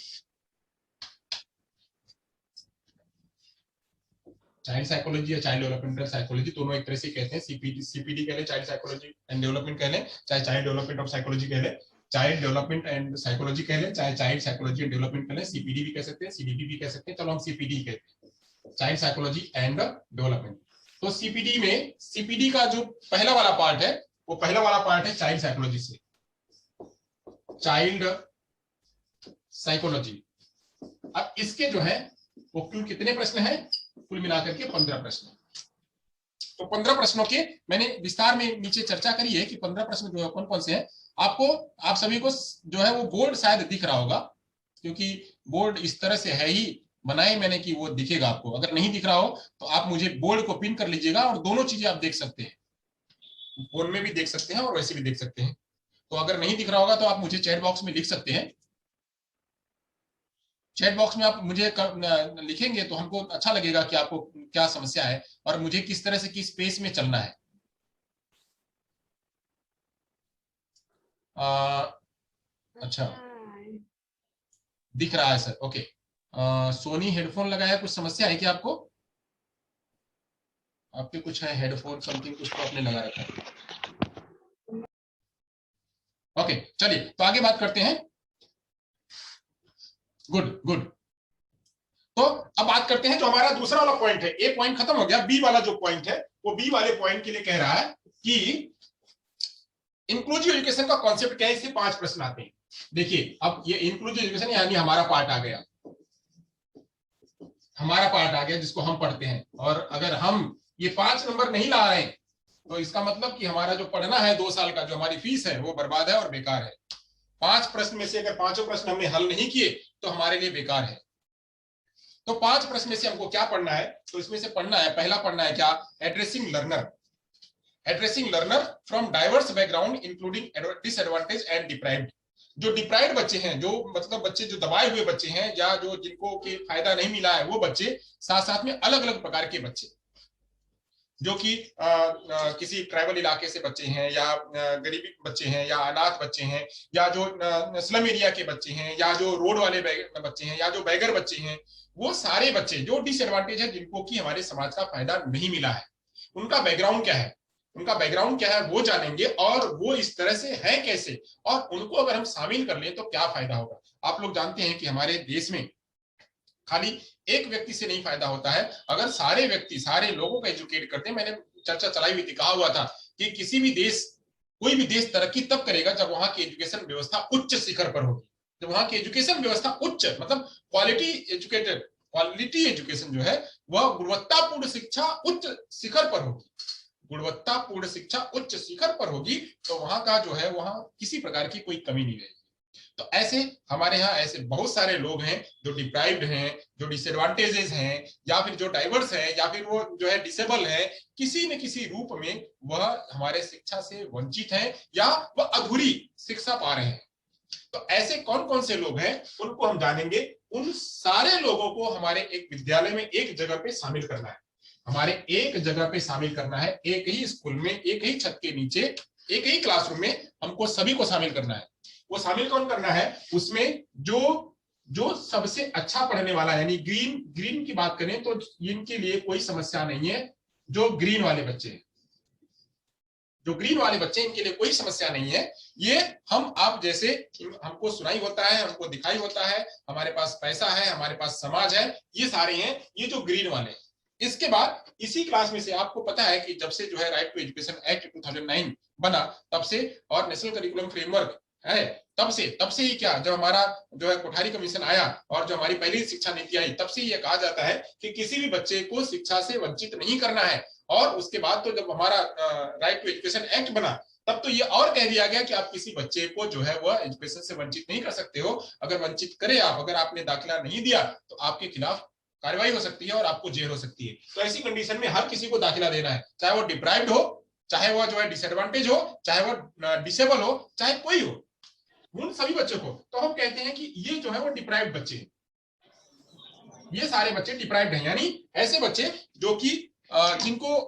चाइल्ड साइकोलॉजी या चाइल्ड डेवलपमेंटल साइकोलॉजी, दोनों एक तरह से कहते हैं। सीपीडी कह ले, चाइल्ड साइकोलॉजी एंड डेवलपमेंट कह ले, चाहे चाइल्ड डेवलपमेंट ऑफ साइकोलॉजी कह ले, चाइल्ड डेवलपमेंट एंड साइकोलॉजी कह ले, चाहे चाइल्ड साइकोलॉजी एंड डेवलपमेंट कह ले, सीपीडी भी कह सकते हैं, सीडीपी भी कह सकते हैं। चलो हम सीपीडी कहते हैं, चाइल्ड साइकोलॉजी एंड डेवलपमेंट। तो सीपीडी में, सीपीडी का जो पहला वाला पार्ट है, वो पहला वाला पार्ट है चाइल्ड साइकोलॉजी से, चाइल्ड साइकोलॉजी। अब इसके जो है वो कुल कितने प्रश्न हैं, कुल मिलाकर के 15 प्रश्न। तो 15 प्रश्नों के मैंने विस्तार में नीचे चर्चा करी है कि 15 प्रश्न जो है कौन कौन से हैं। आपको, आप सभी को जो है वो बोर्ड शायद दिख रहा होगा, क्योंकि बोर्ड इस तरह से है ही बनाए मैंने कि वो दिखेगा आपको। अगर नहीं दिख रहा हो तो आप मुझे बोर्ड को पिन कर लीजिएगा, और दोनों चीजें आप देख सकते हैं, फोन में भी देख सकते हैं और वैसे भी देख सकते हैं। तो अगर नहीं दिख रहा होगा तो आप मुझे चैट बॉक्स में लिख सकते हैं, चैट बॉक्स में आप मुझे लिखेंगे तो हमको अच्छा लगेगा कि आपको क्या समस्या है और मुझे किस तरह से किस पेस में चलना है। अच्छा, दिख रहा है सर, ओके। सोनी हेडफोन लगाया, कुछ समस्या है क्या आपको? आपके कुछ है हेडफोन समथिंग, कुछ तो आपने लगा रखा है। ओके चलिए, तो आगे बात करते हैं। Good good. तो अब बात करते हैं जो हमारा दूसरा वाला पॉइंट है। ए पॉइंट खत्म हो गया, बी वाला जो पॉइंट है वो बी वाले पॉइंट के लिए कह रहा है कि इंक्लूसिव एजुकेशन का कॉन्सेप्ट क्या है, इससे 5 प्रश्न आते हैं। देखिए अब ये इंक्लूसिव एजुकेशन यानी हमारा पार्ट आ गया, हमारा पार्ट आ गया जिसको हम पढ़ते हैं। और अगर हम ये 5 नंबर नहीं ला रहे हैं तो इसका मतलब कि हमारा जो पढ़ना है 2 साल का, जो हमारी फीस है वो बर्बाद है और बेकार है। 5 प्रश्न में से अगर 5 प्रश्न हमने हल नहीं किए तो हमारे लिए बेकार है। तो 5 प्रश्न में से हमको क्या पढ़ना है, तो इसमें से पढ़ना है, पहला पढ़ना है क्या, addressing learner, addressing learner from diverse background including disadvantage and deprived. जो डिप्राइव्ड बच्चे हैं, जो मतलब बच्चे जो दबाए हुए बच्चे हैं या जो जिनको के फायदा नहीं मिला है वो बच्चे, साथ साथ में अलग अलग प्रकार के बच्चे जो कि किसी ट्राइबल इलाके से बच्चे हैं या गरीबी बच्चे हैं या अनाथ बच्चे हैं या जो स्लम एरिया के बच्चे हैं या जो रोड वाले बच्चे हैं या जो बैगर बच्चे हैं, वो सारे बच्चे जो डिसएडवांटेज है, जिनको कि हमारे समाज का फायदा नहीं मिला है, उनका बैकग्राउंड क्या है, उनका बैकग्राउंड क्या है वो जानेंगे और वो इस तरह से है कैसे, और उनको अगर हम शामिल कर लें तो क्या फायदा होगा। आप लोग जानते हैं कि हमारे देश में खाली एक व्यक्ति से नहीं फायदा होता है, अगर सारे व्यक्ति सारे लोगों को एजुकेट करते हैं। मैंने चर्चा चलाई हुई थी, कहा हुआ था कि किसी भी देश, कोई भी देश तरक्की तब करेगा जब वहां की एजुकेशन व्यवस्था उच्च शिखर पर होगी। जब वहां की एजुकेशन व्यवस्था उच्च मतलब क्वालिटी एजुकेटेड, क्वालिटी एजुकेशन जो है वह गुणवत्तापूर्ण शिक्षा उच्च शिखर पर होगी, गुणवत्तापूर्ण शिक्षा उच्च शिखर पर होगी, तो वहां का जो है वहां किसी प्रकार की कोई कमी नहीं रहेगी। तो ऐसे हमारे यहाँ ऐसे बहुत सारे लोग हैं जो डिप्राइव्ड हैं, जो डिसएडवांटेजेस हैं, या फिर जो डाइवर्स हैं, या फिर वो जो है डिसेबल है, किसी न किसी रूप में वह हमारे शिक्षा से वंचित है या वह अधूरी शिक्षा पा रहे हैं। तो ऐसे कौन कौन से लोग हैं उनको हम जानेंगे। उन सारे लोगों को हमारे एक विद्यालय में एक जगह पे शामिल करना है, हमारे एक जगह पे शामिल करना है, एक ही स्कूल में, एक ही छत के नीचे, एक ही क्लासरूम में हमको सभी को शामिल करना है। वो शामिल कौन करना है, उसमें जो जो सबसे अच्छा पढ़ने वाला, यानी ग्रीन ग्रीन की बात करें तो इनके लिए कोई समस्या नहीं है। जो ग्रीन वाले बच्चे हैं, जो ग्रीन वाले बच्चे, इनके लिए कोई समस्या नहीं है। ये हम आप जैसे, हमको सुनाई होता है, हमको दिखाई होता है, हमारे पास पैसा है, हमारे पास समाज है, ये सारे हैं ये जो ग्रीन वाले। इसके बाद इसी क्लास में से आपको पता है कि जब से जो है राइट टू एजुकेशन एक्ट 2009 बना तब से, और नेशनल करिकुलम फ्रेमवर्क है तब से ही क्या, जब हमारा जो है कोठारी कमीशन आया और जो हमारी पहली शिक्षा नीति आई, तब से ये कहा जाता है कि किसी भी बच्चे को शिक्षा से वंचित नहीं करना है। और उसके बाद तो जब हमारा राइट टू एजुकेशन एक्ट बना तब तो ये और कह दिया गया कि आप किसी बच्चे को जो है वह एजुकेशन से वंचित नहीं कर सकते हो। अगर वंचित करे आप, अगर आपने दाखिला नहीं दिया तो आपके खिलाफ कार्रवाई हो सकती है और आपको जेल हो सकती है। तो ऐसी कंडीशन में हर किसी को दाखिला देना है, चाहे वो डिप्राइव्ड हो, चाहे वो जो है डिसएडवांटेज हो, चाहे वो डिसेबल हो, चाहे कोई हो, उन सभी बच्चों को। तो हम कहते हैं कि ये जो है वो डिप्राइव्ड बच्चे, ये सारे बच्चे डिप्राइव्ड हैं, यानी ऐसे बच्चे जो कि जिनको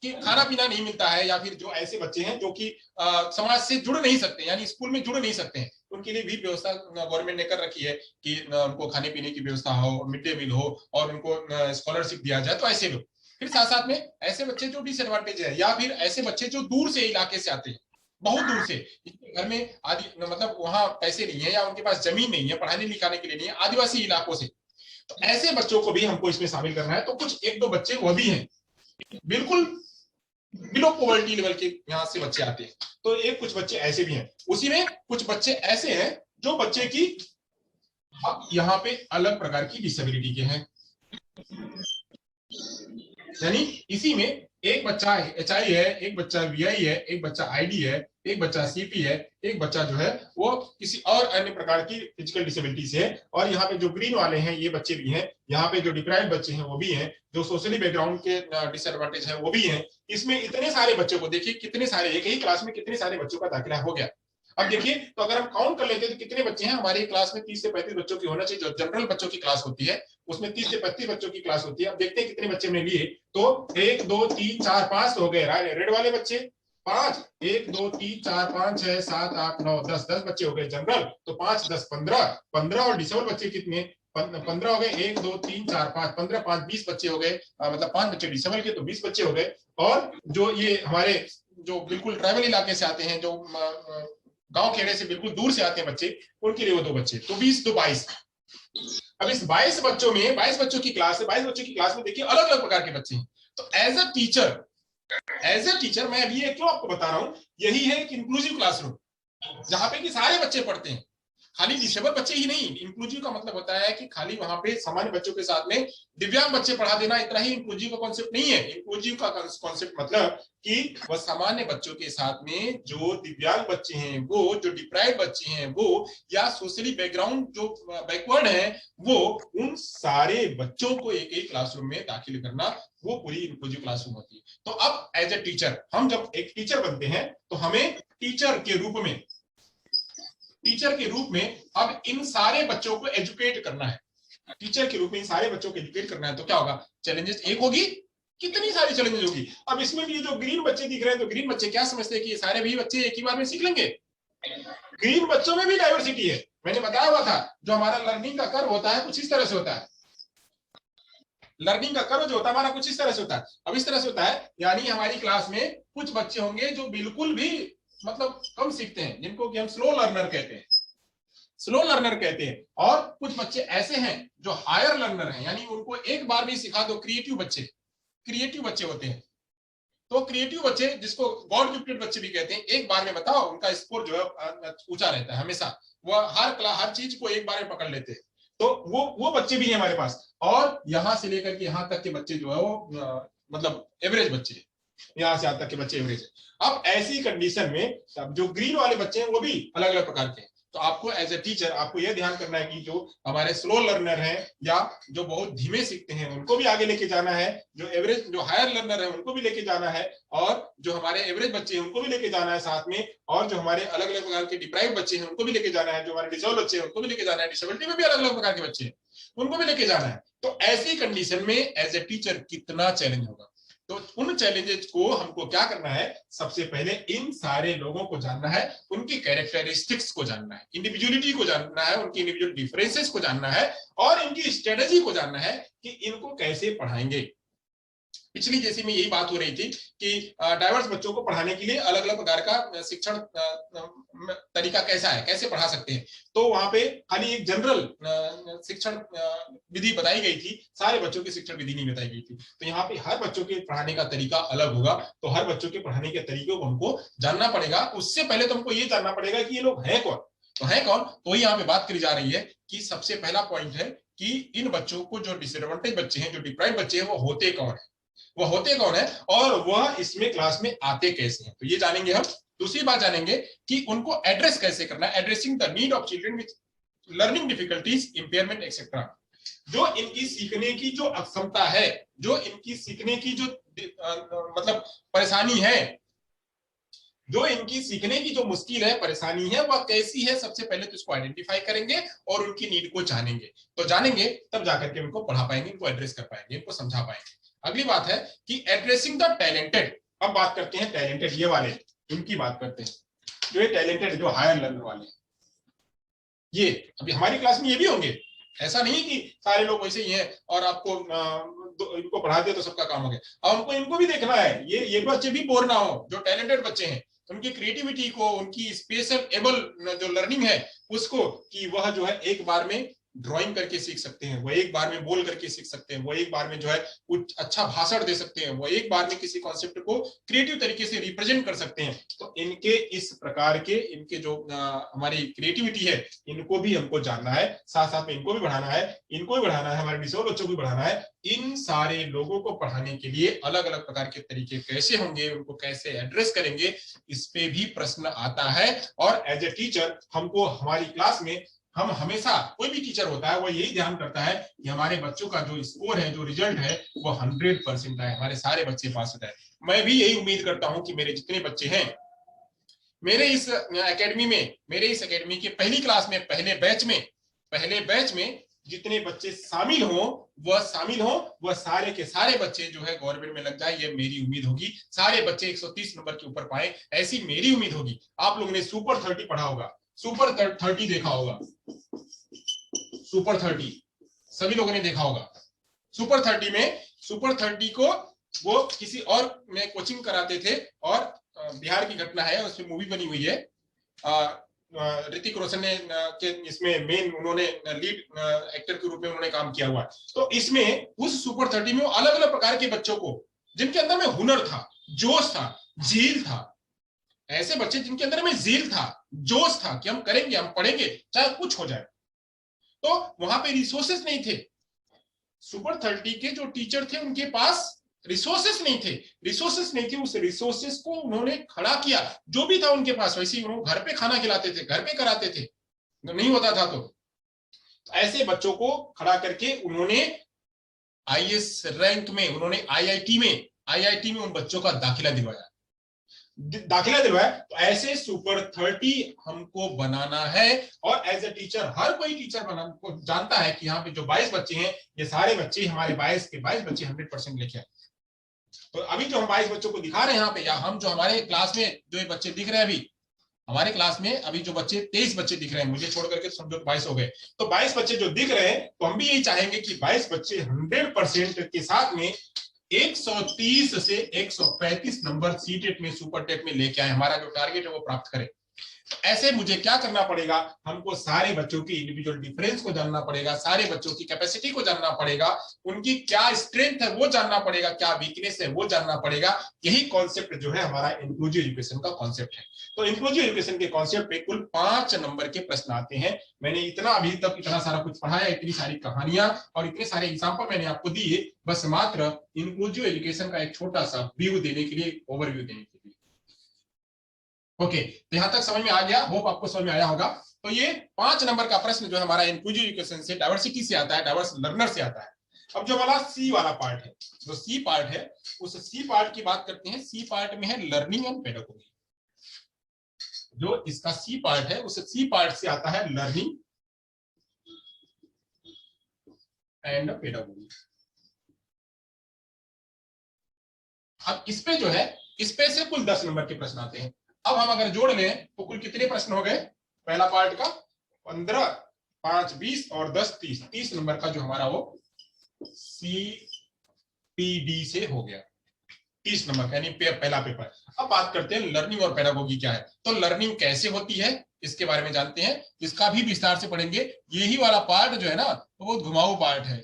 कि खाना पीना नहीं मिलता है, या फिर जो ऐसे बच्चे हैं जो कि समाज से जुड़ नहीं सकते, यानी स्कूल में जुड़ नहीं सकते हैं, उनके लिए भी व्यवस्था गवर्नमेंट ने कर रखी है कि उनको खाने पीने की व्यवस्था हो, मिड डे मील हो और उनको स्कॉलरशिप दिया जाए। तो ऐसे लोग, फिर साथ साथ में ऐसे बच्चे जो डिसएडवांटेज है, या फिर ऐसे बच्चे जो दूर से इलाके से आते हैं, बहुत दूर से, घर में आदि मतलब वहां पैसे नहीं है या उनके पास जमीन नहीं है, पढ़ाने लिखाने के लिए नहीं है, आदिवासी इलाकों से, तो ऐसे बच्चों को भी हमको इसमें शामिल करना है। तो कुछ एक दो बच्चे वह भी हैं बिल्कुल बिलो पॉवर्टी लेवल के यहाँ से बच्चे आते हैं, तो एक कुछ बच्चे ऐसे भी हैं। उसी में कुछ बच्चे ऐसे हैं जो बच्चे की यहाँ पे अलग प्रकार की डिसेबिलिटी के हैं, यानी इसी में एक बच्चा HI है, एक बच्चा VI है, एक बच्चा ID है, एक बच्चा CP है, एक बच्चा जो है वो किसी और अन्य प्रकार की फिजिकल डिसेबिलिटी से है। और यहाँ पे जो ग्रीन वाले हैं ये बच्चे भी हैं, यहाँ पे जो डिप्राइव्ड बच्चे हैं वो भी हैं, जो सोशली बैकग्राउंड के डिसएडवांटेज है वो भी हैं। इसमें इतने सारे बच्चों को देखिए, कितने सारे, एक ही क्लास में कितने सारे बच्चों का दाखिला हो गया। अब देखिए, तो अगर हम काउंट कर लेते हैं तो कितने बच्चे हैं हमारी क्लास में, 30 से 35 बच्चों की होना चाहिए। जो जनरल बच्चों की क्लास होती है उसमें 30 से 35 बच्चों की क्लास होती है। अब देखते हैं कितने बच्चे हमने लिए, तो 1 2 3 4 5 हो गए रेड वाले बच्चे, 5 1 2 3 4 5 6 7 8 9 10 10 बच्चे हो गए जनरल, तो 5 10 15 15 और डिसेबल बच्चे कितने, 15 हो गए, 1 2 3 4 5, 15 5 20 बच्चे हो गए, मतलब 5 बच्चे डिसेबल के तो 20 बच्चे हो गए। और जो ये हमारे जो बिल्कुल ट्राइबल इलाके से आते हैं, जो गांव खेड़े से बिल्कुल दूर से आते हैं बच्चे, उनके लिए वो 2 बच्चे, तो 20 2 22। अब इस 22 बच्चों में 22 बच्चों की क्लास है, 22 बच्चों की क्लास में देखिए अलग अलग प्रकार के बच्चे हैं। तो एज अ टीचर मैं अभी ये क्यों आपको बता रहा हूं, यही है कि इंक्लूसिव क्लासरूम, जहां पे कि सारे बच्चे पढ़ते हैं, खाली डिसेबल बच्चे ही नहीं। इंक्लूसिव का मतलब होता है कि खाली वहां पे सामान्य बच्चों के साथ में दिव्यांग बच्चे पढ़ा देना, इतना ही इंक्लूसिव का कॉन्सेप्ट नहीं है। इंक्लूसिव का कॉन्सेप्ट मतलब कि वह सामान्य बच्चों के साथ में जो दिव्यांग बच्चे हैं, वो जो डिप्राइव बच्चे हैं, वो या सोशली बैकग्राउंड जो बैकवर्ड है, वो उन सारे बच्चों को एक एक क्लासरूम में दाखिल करना, वो पूरी इंक्लूसिव क्लासरूम होती है। तो अब एज ए टीचर, हम जब एक टीचर बनते हैं तो हमें टीचर के रूप में अब इन सारे बच्चों को एजुकेट करना है। टीचर के रूप में इन सारे बच्चों को एजुकेट करना है, तो क्या होगा, चैलेंजेस एक होगी, कितनी सारी चैलेंजेस होगी। अब इसमें भी जो ग्रीन बच्चे दिख रहे हैं, तो ग्रीन बच्चे क्या समझते हैं कि ये सारे भी बच्चे एक ही बार में सीख लेंगे। ग्रीन बच्चों में भी डाइवर्सिटी है, मैंने बताया हुआ था। जो हमारा लर्निंग का कर्व होता है कुछ इस तरह से होता है, लर्निंग का कर्व जो होता है हमारा कुछ इस तरह से होता है। अब इस तरह से होता है, यानी हमारी क्लास में कुछ बच्चे होंगे जो बिल्कुल भी मतलब कम सीखते हैं, जिनको कि हम स्लो लर्नर कहते हैं। और कुछ बच्चे ऐसे हैं जो हायर लर्नर हैं, यानी उनको एक बार भी सिखा दो, क्रिएटिव बच्चे होते हैं। तो क्रिएटिव बच्चे, जिसको गॉड गिफ्टेड बच्चे भी कहते हैं, एक बार में बताओ उनका स्कोर जो है ऊंचा रहता है हमेशा, वह हर चीज को एक बार में पकड़ लेते हैं। तो वो बच्चे भी हैं हमारे पास। और यहां से लेकर के यहां तक के बच्चे जो है वो मतलब एवरेज बच्चे, यहां से यहां तक के बच्चे एवरेज है। अब ऐसी कंडीशन में जो ग्रीन वाले बच्चे हैं वो भी अलग अलग प्रकार के हैं। तो आपको एज ए टीचर आपको यह ध्यान करना है कि जो हमारे स्लो लर्नर हैं या जो बहुत धीमे सीखते हैं उनको भी आगे लेके जाना है, जो हायर लर्नर है उनको भी लेके जाना है, और जो हमारे एवरेज बच्चे हैं उनको भी लेके जाना है साथ में, और जो हमारे अलग अलग प्रकार के डिप्राइव बच्चे हैं उनको भी लेके जाना है, जो हमारे डिसेबल बच्चे हैं उनको भी लेके जाना है, डिसेबिलिटी में भी अलग अलग प्रकार के बच्चे हैं उनको भी लेके जाना है। तो ऐसी कंडीशन में एज ए टीचर कितना चैलेंज होगा। तो उन चैलेंजेस को हमको क्या करना है, सबसे पहले इन सारे लोगों को जानना है, उनकी कैरेक्टरिस्टिक्स को जानना है, इंडिविजुअलिटी को जानना है, उनकी इंडिविजुअल डिफरेंसेस को जानना है, और इनकी स्ट्रेटेजी को जानना है कि इनको कैसे पढ़ाएंगे। पिछली जैसी में यही बात हो रही थी कि डाइवर्स बच्चों को पढ़ाने के लिए अलग अलग प्रकार का शिक्षण तरीका कैसा है, कैसे पढ़ा सकते हैं। तो वहां पे खाली एक जनरल शिक्षण विधि बताई गई थी, सारे बच्चों की शिक्षण विधि नहीं बताई गई थी। तो यहाँ पे हर बच्चों के पढ़ाने का तरीका अलग होगा, तो हर बच्चों के पढ़ाने के तरीकों को हमको जानना पड़ेगा। उससे पहले तो हमको ये जानना पड़ेगा कि ये लोग हैं कौन। तो है कौन, तो यहाँ पे बात करी जा रही है कि सबसे पहला पॉइंट है कि इन बच्चों को, जो डिसएडवांटेज बच्चे हैं, जो डिप्राइव बच्चे हैं, वो होते कौन है और वह इसमें क्लास में आते कैसे हैं, तो ये जानेंगे हम। दूसरी बात जानेंगे कि उनको एड्रेस कैसे करना है, addressing the need of children with learning difficulties, impairment etcetera. जो इनकी सीखने की जो अक्षमता है, जो इनकी सीखने की जो मतलब परेशानी है, जो इनकी सीखने की जो मुश्किल है, परेशानी है, वह कैसी है, सबसे पहले तो इसको आइडेंटिफाई करेंगे और उनकी नीड को जानेंगे। तो जानेंगे तब जाकर के इनको पढ़ा पाएंगे, इनको एड्रेस कर पाएंगे, इनको समझा पाएंगे। अगली बात है कि एड्रेसिंग द टैलेंटेड। अब बात करते हैं टैलेंटेड, ये वाले इनकी बात करते हैं, जो ये टैलेंटेड, जो हायर लर्नर वाले, ये अभी हमारी क्लास में ये भी होंगे। ऐसा नहीं कि सारे लोग वैसे ही हैं और आपको इनको पढ़ा दिया तो सबका काम हो गया। अब हमको इनको भी देखना है, ये बच्चे भी बोर ना हो, जो टैलेंटेड बच्चे हैं, उनकी क्रिएटिविटी को, उनकी स्पेशल एबल जो लर्निंग है उसको, कि वह जो है एक बार में ड्राइंग करके सीख सकते हैं, वो एक बार में बोल करके सीख सकते हैं, वो एक बार में जो है कुछ अच्छा भाषण दे सकते हैं, वो एक बार में किसी कॉन्सेप्ट को क्रिएटिव तरीके से रिप्रेजेंट कर सकते हैं। तो इनके इस प्रकार के, इनके जो हमारी क्रिएटिविटी है, इनको भी हमको जानना है, साथ साथ में इनको भी बढ़ाना है, हमारे डिसेबल बच्चों को भी बढ़ाना है। इन सारे लोगों को पढ़ाने के लिए अलग अलग प्रकार के तरीके कैसे होंगे, उनको कैसे एड्रेस करेंगे, इस पे भी प्रश्न आता है। और एज ए टीचर हमको, हमारी क्लास में हम हमेशा, कोई भी टीचर होता है वो यही ध्यान करता है कि हमारे बच्चों का जो स्कोर है, जो रिजल्ट है, वो 100% आए, हमारे सारे बच्चे पास हो जाए। मैं भी यही उम्मीद करता हूं कि मेरे जितने बच्चे हैं, मेरे इस एकेडमी के पहली क्लास में, पहले बैच में जितने बच्चे शामिल हों, वह सारे के सारे बच्चे जो है गवर्नमेंट में लग जाए, ये मेरी उम्मीद होगी। सारे बच्चे 130 नंबर के ऊपर पाए, ऐसी मेरी उम्मीद होगी। आप लोगों ने सुपर 30 पढ़ा होगा, सुपर 30 देखा होगा, सुपर 30 सभी लोगों ने देखा होगा। सुपर 30 को वो किसी और में कोचिंग कराते थे और बिहार की घटना है, उसमें मूवी बनी हुई है। ऋतिक रोशन ने के इसमें मेन उन्होंने लीड एक्टर के रूप में उन्होंने काम किया हुआ है। तो इसमें उस सुपर 30 में अलग अलग प्रकार के बच्चों को, जिनके अंदर में हुनर था, जोश था, जील था, ऐसे बच्चे जिनके अंदर में जील था, जोश था कि हम करेंगे, हम पढ़ेंगे, चाहे कुछ हो जाए। तो वहां पे रिसोर्सेस नहीं थे। सुपर 30 के जो टीचर थे उनके पास रिसोर्सेस नहीं थे। उस रिसोर्सेस को उन्होंने खड़ा किया, जो भी था उनके पास। वैसे ही उन्होंने घर पे खाना खिलाते थे, घर पे कराते थे, नहीं होता था तो ऐसे बच्चों को खड़ा करके उन्होंने आईएएस रैंक में, उन्होंने आईआईटी में उन बच्चों का दाखिला दिलवाया। तो ऐसे सुपर 30 हमको बनाना है। और एज ए टीचर, हर कोई टीचर को जानता है कि यहाँ पे जो 22 बच्चे हैं, ये सारे बच्चे हमारे 22 के 22 बच्चे 100% लेके आए। तो अभी जो हम 22 बच्चों को दिखा रहे हैं यहाँ पे, या हम जो हमारे क्लास में जो ये बच्चे दिख रहे हैं, अभी हमारे क्लास में अभी जो बच्चे 23 बच्चे दिख रहे हैं, मुझे छोड़ करके समझो 22 हो गए। तो 22 बच्चे जो दिख रहे हैं, तो हम भी यही चाहेंगे कि 22 बच्चे 100% के साथ में 130 से 135 नंबर सीटेट में, सुपर टेट में लेके आए। हमारा जो टारगेट है वो प्राप्त करें। ऐसे मुझे क्या करना पड़ेगा, हमको सारे बच्चों की इंडिविजुअल डिफरेंस को जानना पड़ेगा, सारे बच्चों की कैपेसिटी को जानना पड़ेगा, उनकी क्या स्ट्रेंथ है वो जानना पड़ेगा, क्या वीकनेस है वो जानना पड़ेगा। यही कॉन्सेप्ट जो है हमारा इंक्लूसिव एजुकेशन का कॉन्सेप्ट है। तो इंक्लूसिव एजुकेशन के कॉन्सेप्ट पे कुल 5 नंबर के प्रश्न आते हैं। मैंने अभी तक इतना सारा कुछ पढ़ाया, इतनी सारी कहानियां और इतने सारे एग्जाम्पल मैंने आपको दिए, बस मात्र इंक्लूसिव एजुकेशन का एक छोटा सा व्यू देने के लिए, ओवरव्यू देने के लिए। ओके, तो यहां तक समझ में आ गया, होप आपको समझ में आया होगा। तो ये 5 नंबर का प्रश्न जो है हमारा इंक्लूसिव एजुकेशन से, डाइवर्सिटी से आता है, डाइवर्स लर्नर से आता है। अब जो वाला सी वाला पार्ट है, जो सी पार्ट है, उस सी पार्ट की बात करते हैं। सी पार्ट में है लर्निंग एंड पेडागोगी। जो इसका सी पार्ट है, उस सी पार्ट से आता है लर्निंग एंड पेडागोगी। अब इस पे जो है, इस पे से कुल 10 नंबर के प्रश्न आते हैं। अब हम अगर जोड़ लें तो कुल कितने प्रश्न हो गए? पहला पार्ट का 15, 5 20 और 10 30 नंबर का जो हमारा वो CPD से हो गया, 30 नंबर यानी पहला पेपर। अब बात करते हैं लर्निंग और पेडागोगी क्या है। तो लर्निंग कैसे होती है इसके बारे में जानते हैं, इसका भी विस्तार से पढ़ेंगे। यही वाला पार्ट जो है ना, वो बहुत घुमाऊ पार्ट है।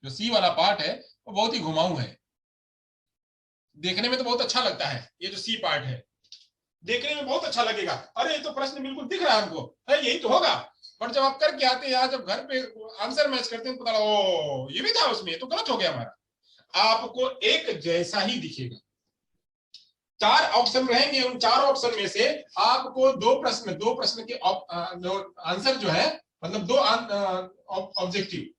जो सी वाला पार्ट है वो बहुत ही घुमाऊ है। देखने में तो बहुत अच्छा लगता है, ये जो सी पार्ट है देखने में बहुत अच्छा लगेगा, अरे ये तो प्रश्न बिल्कुल दिख रहा है हमको, है यही तो होगा। पर जब आप करके आते हैं, जब घर पे आंसर मैच करते हैं तो पता लगा ओ ये भी था उसमें, तो गलत हो गया हमारा। आपको एक जैसा ही दिखेगा, 4 ऑप्शन रहेंगे, उन 4 ऑप्शन में से आपको दो प्रश्न के जो आंसर जो है, मतलब 2 ऑब्जेक्टिव,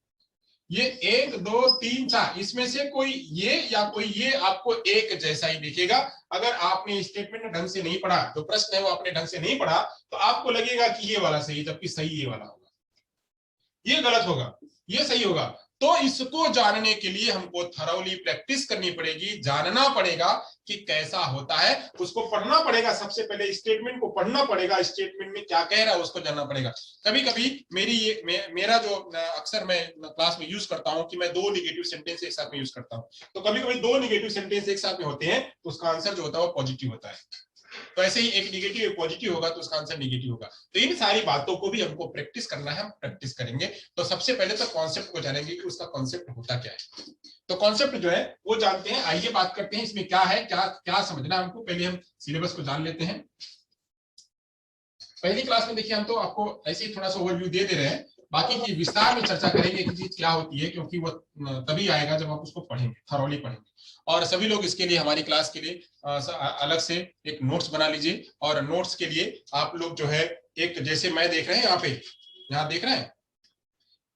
ये 1 2 3 4, इसमें से कोई ये या कोई ये आपको एक जैसा ही दिखेगा। अगर आपने स्टेटमेंट ढंग से नहीं पढ़ा, जो प्रश्न है वो आपने ढंग से नहीं पढ़ा, तो आपको लगेगा कि ये वाला सही, जबकि सही ये वाला होगा, ये गलत होगा, ये सही होगा। तो इसको जानने के लिए हमको थरोली प्रैक्टिस करनी पड़ेगी, जानना पड़ेगा कि कैसा होता है, उसको पढ़ना पड़ेगा। सबसे पहले स्टेटमेंट को पढ़ना पड़ेगा, स्टेटमेंट में क्या कह रहा है उसको जानना पड़ेगा। कभी कभी मेरा जो अक्सर मैं क्लास में यूज करता हूं कि मैं 2 निगेटिव सेंटेंस एक साथ में यूज करता हूं। तो कभी कभी 2 निगेटिव सेंटेंस एक साथ में होते हैं तो उसका आंसर जो होता है वो पॉजिटिव होता है। तो ऐसे ही एक निगेटिव एक पॉजिटिव होगा तो उसका आंसर निगेटिव होगा। तो इन सारी बातों को भी हमको प्रैक्टिस करना है, हम प्रैक्टिस करेंगे। तो सबसे पहले तो कॉन्सेप्ट को जानेंगे कि उसका कॉन्सेप्ट होता क्या है। तो कॉन्सेप्ट जो है वो जानते हैं। आइए बात करते हैं इसमें क्या है, क्या क्या समझना है हमको। पहले हम सिलेबस को जान लेते हैं। पहली क्लास में देखिए हम तो आपको ऐसे ही थोड़ा सा ओवरव्यू दे रहे हैं, बाकी की विस्तार में चर्चा करेंगे कि चीज क्या होती है, क्योंकि वो तभी आएगा जब आप उसको पढ़ेंगे, थॉरोली पढ़ेंगे। और सभी लोग इसके लिए, हमारी क्लास के लिए अलग से एक नोट्स बना लीजिए। और नोट्स के लिए आप लोग जो है, एक जैसे मैं देख रहे हैं यहाँ देख रहे हैं,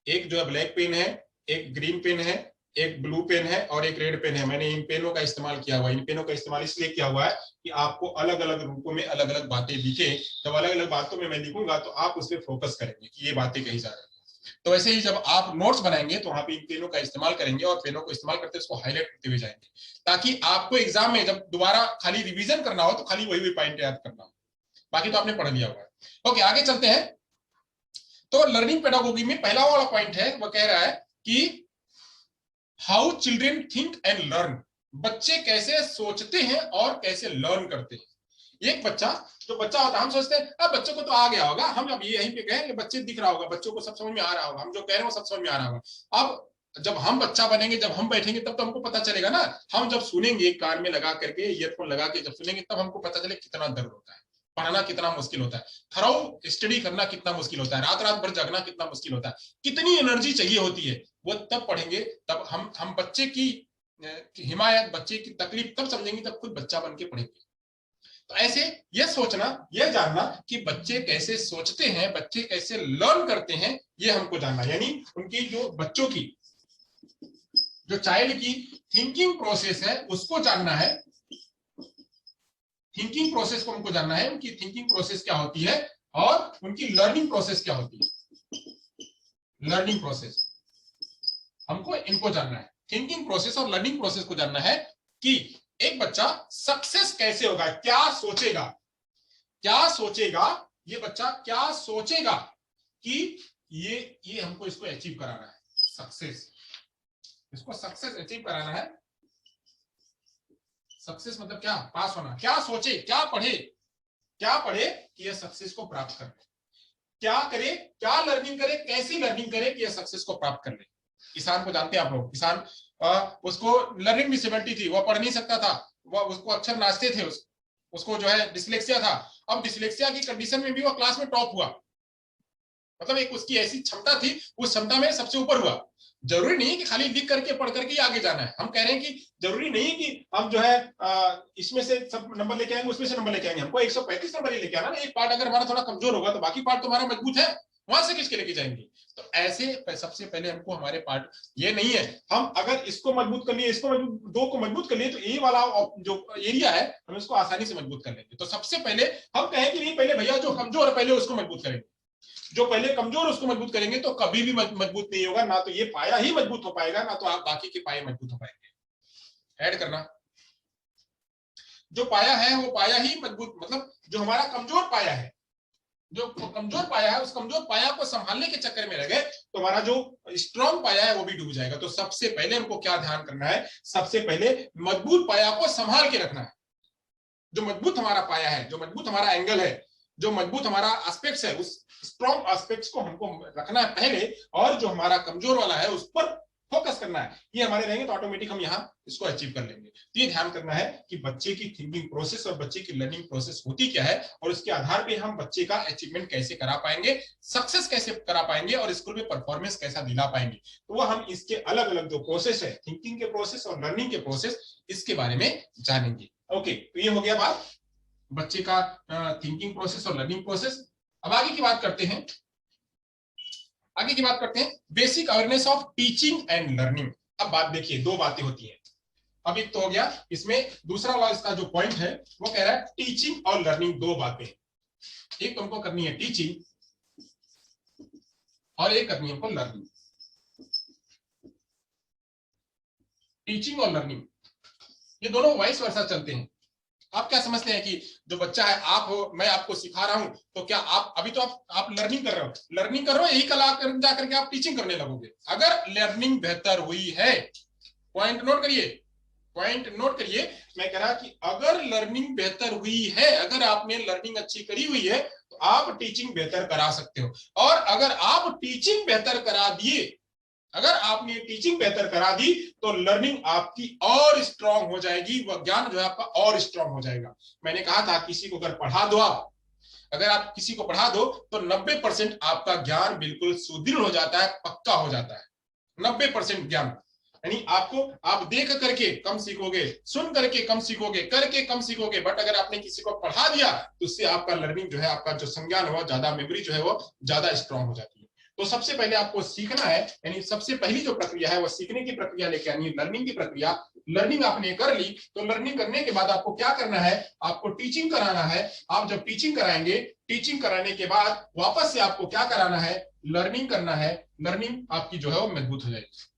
एक जो है ब्लैक पेन है, एक ग्रीन पेन है, एक ब्लू पेन है और एक रेड पेन है। मैंने इन पेनों का इस्तेमाल किया हुआ है। इन पेनों का इस्तेमाल इसलिए किया हुआ है कि आपको अलग अलग रूपों में अलग अलग बातें दिखे। जब अलग अलग बातों में मैं लिखूंगा तो आप उस पर फोकस करेंगे कि ये बातें कही जा रही है। तो वैसे ही जब आप नोट्स बनाएंगे तो वहां पे इन पेनों का इस्तेमाल करेंगे और पेनों को इस्तेमाल करते उसको हाईलाइट करते हुए जाएंगे, ताकि आपको एग्जाम में जब दोबारा खाली रिवीजन करना हो तो खाली वही पॉइंट याद करना हो, बाकी तो आपने पढ़ लिया हुआ है। ओके, आगे चलते हैं। तो लर्निंग पेडागोगी में पहला वाला पॉइंट है, वो कह रहा है कि how children think and learn, बच्चे कैसे सोचते हैं और कैसे लर्न करते हैं। एक बच्चा जो बच्चा होता है, हम सोचते हैं अब बच्चों को तो आ गया होगा, हम अब यहीं पे गए बच्चे दिख रहा होगा, बच्चों को सब समझ में आ रहा होगा, हम जो कह रहे हैं वो सब समझ में आ रहा होगा। अब जब हम बच्चा बनेंगे, जब हम बैठेंगे तब तो हमको पता चलेगा ना। हम जब सुनेंगे कान में लगा करके, ईयरफोन लगा के जब सुनेंगे तब हमको पता चले कितना दर्द होता है, पढ़ना कितना मुश्किल होता है, थरो स्टडी करना कितना मुश्किल होता है, रात रात भर जगना कितना मुश्किल होता है, कितनी एनर्जी चाहिए होती है। वो तब पढ़ेंगे, तब हम बच्चे की हिमायत, बच्चे की तकलीफ तब समझेंगे, तब खुद बच्चा बन के पढ़ेंगे। तो ऐसे ये सोचना, ये जानना कि बच्चे कैसे सोचते हैं, बच्चे कैसे लर्न करते हैं, ये हमको जानना, यानी उनकी जो बच्चों की जो चाइल्ड की थिंकिंग प्रोसेस है उसको जानना है। थिंकिंग प्रोसेस को हमको जानना है, उनकी थिंकिंग प्रोसेस क्या होती है और उनकी लर्निंग प्रोसेस क्या होती है। लर्निंग प्रोसेस हमको इनको जानना है, थिंकिंग प्रोसेस और लर्निंग प्रोसेस को जानना है कि एक बच्चा सक्सेस कैसे होगा, क्या सोचेगा, क्या सोचेगा, ये बच्चा क्या सोचेगा कि ये हमको इसको अचीव कराना है, सक्सेस, इसको सक्सेस अचीव कराना है। सक्सेस मतलब क्या, पास होना। क्या सोचे, क्या पढ़े कि यह सक्सेस को प्राप्त कर ले, क्या करे, क्या लर्निंग करे, कैसी लर्निंग करे कि यह सक्सेस को प्राप्त कर ले। किसान को जानते हैं आप लोग, किसान उसको लर्निंग डिसेबिलिटी थी, वह पढ़ नहीं सकता था, वह उसको अक्षर नाचते थे, उसको जो है डिसलेक्सिया था। अब डिसलेक्सिया की कंडीशन में भी वह क्लास में टॉप हुआ, मतलब एक उसकी ऐसी क्षमता थी, उस क्षमता में सबसे ऊपर हुआ। जरूरी नहीं है कि खाली लिख करके पढ़ करके आगे जाना है। हम कह रहे हैं कि जरूरी नहीं है कि हम जो है इसमें से सब नंबर लेके आएंगे, उसमें से नंबर लेके आएंगे, हमको 135 नंबर ही लेके आना ना। एक पार्ट अगर हमारा थोड़ा कमजोर होगा तो बाकी पार्ट तो हमारा मजबूत है, वहां से किसके लेके जाएंगे। तो ऐसे सबसे पहले हमको हमारे पार्ट, ये नहीं है हम अगर इसको मजबूत कर लिए, इसको मजबूत, दो को मजबूत कर लिए तो ये वाला जो एरिया है हम इसको आसानी से मजबूत कर लेंगे। तो सबसे पहले हम कहें कि नहीं, पहले भैया जो कमजोर है पहले उसको मजबूत करेंगे, जो पहले कमजोर उसको मजबूत करेंगे तो कभी भी मजबूत नहीं होगा, ना तो ये पाया ही मजबूत हो पाएगा, ना तो आप बाकी के पाए मजबूत हो पाएंगे। ऐड करना, जो पाया है वो पाया ही मजबूत, मतलब जो हमारा कमजोर पाया है, जो कमजोर पाया है, उस कमजोर पाया को संभालने के चक्कर में लगे तो हमारा जो स्ट्रॉन्ग पाया है वो भी डूब जाएगा। तो सबसे पहले हमको क्या ध्यान करना है, सबसे पहले मजबूत पाया को संभाल के रखना है। जो मजबूत हमारा पाया है, जो मजबूत हमारा एंगल है, जो मजबूत हमारा एस्पेक्ट्स है, उस स्ट्रॉन्ग एस्पेक्ट्स को हमको रखना है पहले, और जो हमारा कमजोर वाला है उस पर फोकस करना है। ये हमारे रहेंगे तो ऑटोमेटिक हम यहाँ इसको अचीव कर लेंगे। तो ये ध्यान करना है कि बच्चे की थिंकिंग प्रोसेस और बच्चे की लर्निंग प्रोसेस होती क्या है, और उसके आधार पे हम बच्चे का अचीवमेंट कैसे करा पाएंगे, सक्सेस कैसे करा पाएंगे और स्कूल में परफॉर्मेंस कैसा दिला पाएंगे। तो वो हम इसके अलग अलग जो प्रोसेस है, थिंकिंग के प्रोसेस और लर्निंग के प्रोसेस, इसके बारे में जानेंगे। ओके, तो ये हो गया बात बच्चे का थिंकिंग प्रोसेस और लर्निंग प्रोसेस। अब आगे की बात करते हैं, आगे की बात करते हैं basic awareness of teaching and learning. अब बात देखिए, दो बातें होती हैं। अब एक तो हो गया, इसमें दूसरा वाला इसका जो पॉइंट है वो कह रहा है टीचिंग और लर्निंग दो बातें। एक तुमको करनी है टीचिंग और एक करनी है हमको लर्निंग। टीचिंग और लर्निंग ये दोनों वाइस वर्सा चलते हैं। आप क्या समझते हैं कि जो बच्चा है, आप हो, मैं आपको सिखा रहा हूं, तो क्या आप अभी तो आप लर्निंग कर रहे हो, यही कल आकर जाकर के आप टीचिंग करने लगोगे। अगर लर्निंग बेहतर हुई है, पॉइंट नोट करिए, पॉइंट नोट करिए, मैं कह रहा कि अगर लर्निंग बेहतर हुई है, अगर आपने लर्निंग अच्छी करी हुई है तो आप टीचिंग बेहतर करा सकते हो। और अगर आप टीचिंग बेहतर करा दिए, अगर आपने टीचिंग बेहतर करा दी तो लर्निंग आपकी और स्ट्रांग हो जाएगी, वह ज्ञान जो है आपका और स्ट्रांग हो जाएगा। मैंने कहा था किसी को अगर पढ़ा दो, आप अगर आप किसी को पढ़ा दो तो 90% आपका ज्ञान बिल्कुल सुदृढ़ हो जाता है, पक्का हो जाता है। 90% ज्ञान, यानी आपको आप देख करके कम सीखोगे, सुन करके कम सीखोगे, करके कम सीखोगे, बट अगर आपने किसी को पढ़ा दिया तो उससे आपका लर्निंग जो है, आपका जो संज्ञान हो, ज्यादा मेमोरी जो है वो ज्यादा स्ट्रांग हो जाती है। तो सबसे पहले आपको सीखना है, यानी सबसे पहली जो प्रक्रिया है वो सीखने की प्रक्रिया लेके आनी है, लर्निंग की प्रक्रिया। लर्निंग आपने कर ली तो लर्निंग करने के बाद आपको क्या करना है, आपको टीचिंग कराना है। आप जब टीचिंग कराएंगे, टीचिंग कराने के बाद वापस से आपको क्या कराना है, लर्निंग करना है। लर्निंग आपकी जो है वो मजबूत हो जाएगी,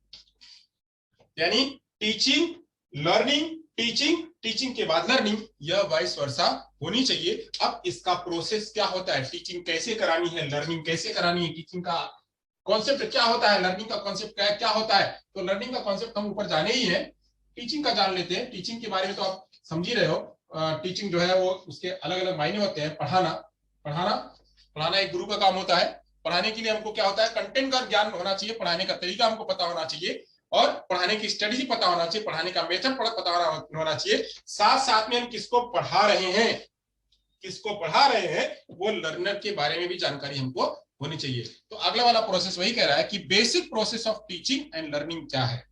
यानी टीचिंग, लर्निंग, टीचिंग, टीचिंग के बाद लर्निंग, यह वाइस वर्सा होनी चाहिए। अब इसका प्रोसेस क्या होता है, टीचिंग कैसे करानी है, लर्निंग कैसे करानी है, टीचिंग का कॉन्सेप्ट क्या होता है, लर्निंग का कॉन्सेप्ट क्या होता है, तो लर्निंग का कॉन्सेप्ट हम ऊपर जाने ही है, टीचिंग का जान लेते हैं। टीचिंग के बारे में तो आप समझ ही रहे हो, टीचिंग जो है वो उसके अलग अलग मायने होते हैं। पढ़ाना पढ़ाना पढ़ाना एक गुरु का काम होता है। पढ़ाने के लिए हमको क्या होता है, कंटेंट का ज्ञान होना चाहिए, पढ़ाने का तरीका हमको पता होना चाहिए, और पढ़ाने की स्ट्रेटेजी पता होना चाहिए, पढ़ाने का मेथड पता होना चाहिए। साथ साथ में हम किसको पढ़ा रहे हैं, किसको पढ़ा रहे हैं, वो लर्नर के बारे में भी जानकारी हमको होनी चाहिए। तो अगला वाला प्रोसेस वही कह रहा है कि basic process of teaching and learning क्या है।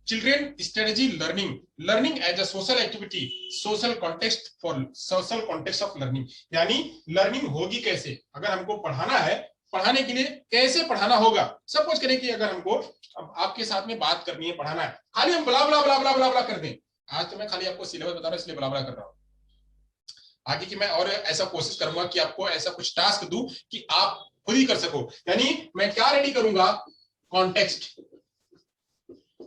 Children strategy learning, learning as a social activity, social context for social context of learning, यानी लर्निंग होगी कैसे, अगर हमको पढ़ाना है, पढ़ाने के लिए कैसे पढ़ाना होगा। सपोज करें कि अगर हमको अब आपके साथ में बात करनी है, पढ़ाना है, खाली हम ब्ला ब्ला ब्ला ब्ला ब्ला ब्ला कर दें। आज तो मैं खाली आपको सिलेबस बता रहा हूं इसलिए ब्ला ब्ला कर रहा हूं। आगे की मैं और ऐसा कोशिश करूंगा कि आपको ऐसा कुछ टास्क दूं कि आप खुद ही कर सको। यानी मैं क्या रेडी करूंगा, कॉन्टेक्स्ट,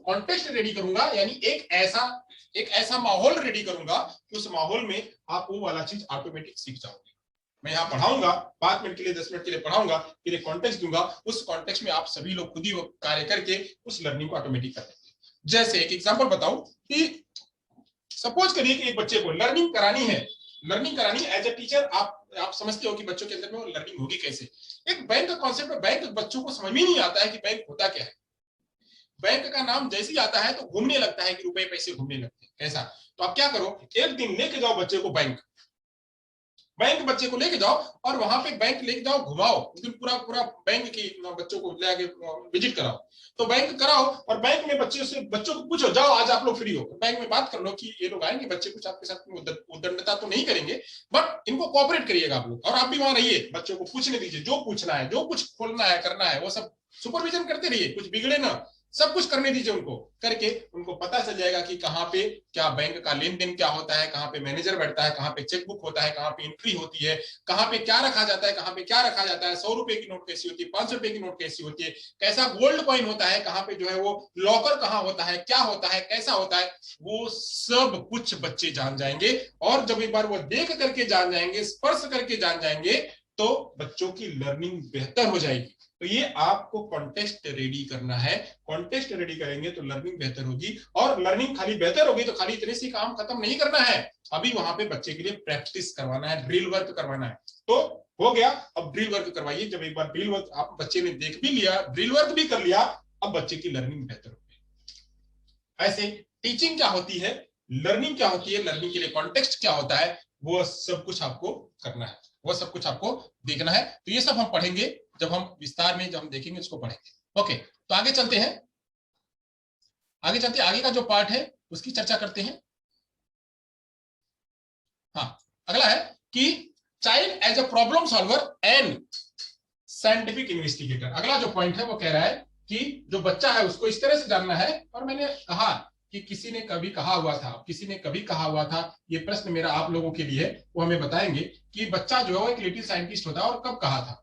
कॉन्टेक्स्ट रेडी करूंगा, यानी एक ऐसा माहौल रेडी करूंगा कि उस माहौल में आप वो वाला चीज ऑटोमेटिक सीख जाओगे। मैं यहाँ पढ़ाऊंगा 5 मिनट के लिए, 10 मिनट के लिए पढ़ाऊंगा, फिर एक कॉन्टेक्स्ट दूंगा, उस कॉन्टेक्स्ट में आप सभी लोग खुद ही वो कार्य करके उस लर्निंग को ऑटोमेटिक कर देंगे। जैसे एक एग्जांपल बताऊं कि सपोज करिए कि एक बच्चे को लर्निंग करानी है, लर्निंग करानी एज ए टीचर, आप समझते हो कि बच्चों के अंदर में वो लर्निंग होगी कैसे। एक बैंक का कॉन्सेप्ट है, बैंक बच्चों को समझ में नहीं आता है कि बैंक होता क्या है। बैंक का नाम जैसे ही आता है तो घूमने लगता है कि रुपए पैसे घूमने लगते हैं, कैसा। तो आप क्या करो, एक दिन लेके जाओ बच्चे को बैंक, बैंक बच्चे को लेके जाओ और वहां पे बैंक लेके जाओ, घुमाओ पूरा पूरा बैंक की बच्चों को लेके विजिट कराओ। तो बैंक कराओ और बैंक में बच्चों को पूछो, जाओ आज आप लोग फ्री हो, बैंक में बात कर लो कि ये लोग आएंगे, बच्चे कुछ आपके साथ उद्दंडता तो नहीं करेंगे, बट इनको कोऑपरेट करिएगा आप लोग, और आप भी वहां रहिए, बच्चों को पूछने दीजिए, जो पूछना है, जो कुछ खोलना है करना है वो सब सुपरविजन करते रहिए, कुछ बिगड़े ना, सब कुछ करने दीजिए उनको, करके उनको पता चल जाएगा कि कहाँ पे क्या बैंक का लेन देन क्या होता है, कहाँ पे मैनेजर बैठता है, कहाँ पे चेकबुक होता है, कहाँ पे एंट्री होती है, कहाँ पे क्या रखा जाता है, कहाँ पे क्या रखा जाता है, 100 रुपए की नोट कैसी होती है, 500 रुपए की नोट कैसी होती है, कैसा गोल्ड कॉइन होता है, कहाँ पे जो है वो लॉकर कहाँ होता है, क्या होता है, कैसा होता है, वो सब कुछ बच्चे जान जाएंगे। और जब एक बार वो देख करके जान जाएंगे, स्पर्श करके जान जाएंगे, तो बच्चों की लर्निंग बेहतर हो जाएगी। तो ये आपको कॉन्टेक्स्ट रेडी करना है, कॉन्टेक्स्ट रेडी करेंगे तो लर्निंग बेहतर होगी, और लर्निंग खाली बेहतर होगी तो खाली इतने से काम खत्म नहीं करना है, अभी वहां पे बच्चे के लिए प्रैक्टिस करवाना है, ड्रिल वर्क करवाना है। तो हो गया, अब ड्रिल वर्क करवाइए। जब एक बार ड्रिल वर्क आप बच्चे ने देख भी लिया, ड्रिल वर्क भी कर लिया, अब बच्चे की लर्निंग बेहतर होगी। ऐसे टीचिंग क्या होती है, लर्निंग क्या होती है, लर्निंग के लिए कॉन्टेक्स्ट क्या होता है, वो सब कुछ आपको करना है, वो सब कुछ आपको देखना है। तो ये सब हम पढ़ेंगे जब हम विस्तार में, जब हम देखेंगे इसको पढ़ेंगे। ओके, तो आगे चलते हैं, आगे का जो पार्ट है उसकी चर्चा करते हैं। हाँ, अगला है कि child as a problem solver and scientific investigator. अगला जो पॉइंट है वो कह रहा है कि जो बच्चा है उसको इस तरह से जानना है, और मैंने कहा कि किसी ने कभी कहा हुआ था, ये प्रश्न मेरा आप लोगों के लिए है, वो हमें बताएंगे कि बच्चा जो है वो एक लिटिल साइंटिस्ट होता है, और कब कहा था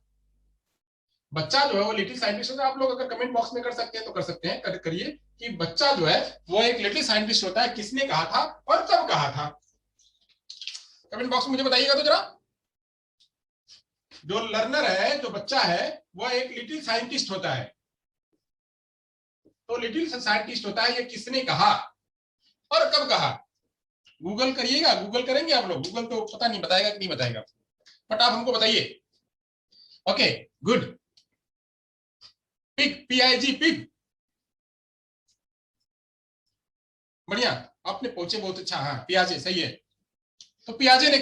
बच्चा जो है वो लिटिल साइंटिस्ट होता है। आप लोग अगर कमेंट बॉक्स में कर सकते हैं तो कर सकते हैं, करिए कि बच्चा जो है वो एक लिटिल साइंटिस्ट होता है, किसने कहा था और कब कहा था, कमेंट बॉक्स में मुझे बताइएगा तो जरा। जो लर्नर है, जो बच्चा है, वो एक लिटिल साइंटिस्ट होता है, तो लिटिल साइंटिस्ट होता है, ये किसने कहा और कब कहा। गूगल करिएगा, गूगल करेंगे आप लोग, गूगल तो पता नहीं बताएगा कि नहीं बताएगा, बट आप हमको बताइए। Okay, good. Pig, PIG, pig, बढ़िया, आपने पूछे, बहुत अच्छा। हाँ, पियाजे सही है। तो पियाजे ने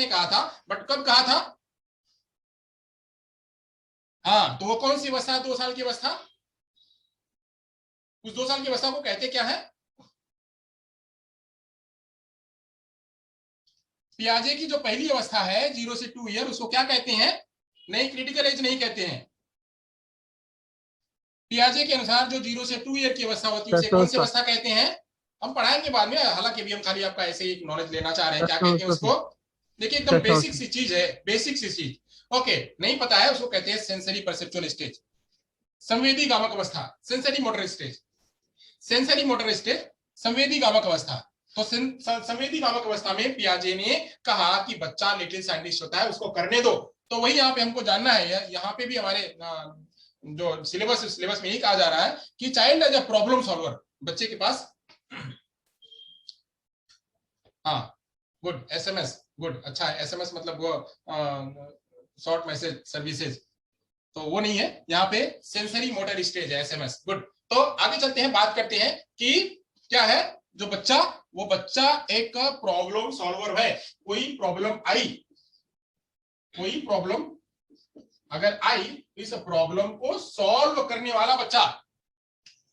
कहा था, बट कब कहा था। हाँ, तो वो कौन सी अवस्था, 2 साल की अवस्था, उस 2 साल की अवस्था को कहते क्या है। पियाजे की जो पहली अवस्था है 0 से 2 ईयर, उसको क्या कहते हैं, नहीं क्रिटिकल एज नहीं कहते हैं। पियाजे के अनुसार जो 0 से 2 ईयर की अवस्था होती है उसे कौन सी अवस्था कहते हैं, हम पढ़ाएंगे बाद में, हालांकि अभी हम खाली आपका ऐसे ही नॉलेज लेना चाह रहे हैं, क्या कहते हैं उसको। देखिए एकदम बेसिक सी चीज है, बेसिक सी चीज। ओके, नहीं पता है, उसको कहते हैं सेंसरी परसेप्चुअल स्टेज, संवेदी गामक अवस्था, sensory motor stage, sensory motor stage, संवेदी गामक अवस्था। तो संवेदी गामक अवस्था में पियाजे ने कहा कि बच्चा लिटिल साइंटिस्ट होता है, उसको करने दो। तो वही यहाँ पे हमको जानना है, यहाँ पे भी हमारे जो सिलेबस में यही कहा जा रहा है कि child as a problem solver, बच्चे के पास, हाँ गुड, एसएमएस गुड, अच्छा एसएमएस मतलब वो शॉर्ट मैसेज सर्विसेज, तो वो नहीं है यहाँ पे, सेंसरी मोटर स्टेज है एसएमएस, गुड। तो आगे चलते हैं, बात करते हैं कि क्या है जो बच्चा, वो बच्चा एक प्रॉब्लम सॉल्वर है। कोई प्रॉब्लम आई, कोई प्रॉब्लम अगर आई, इस प्रॉब्लम को सॉल्व करने वाला बच्चा,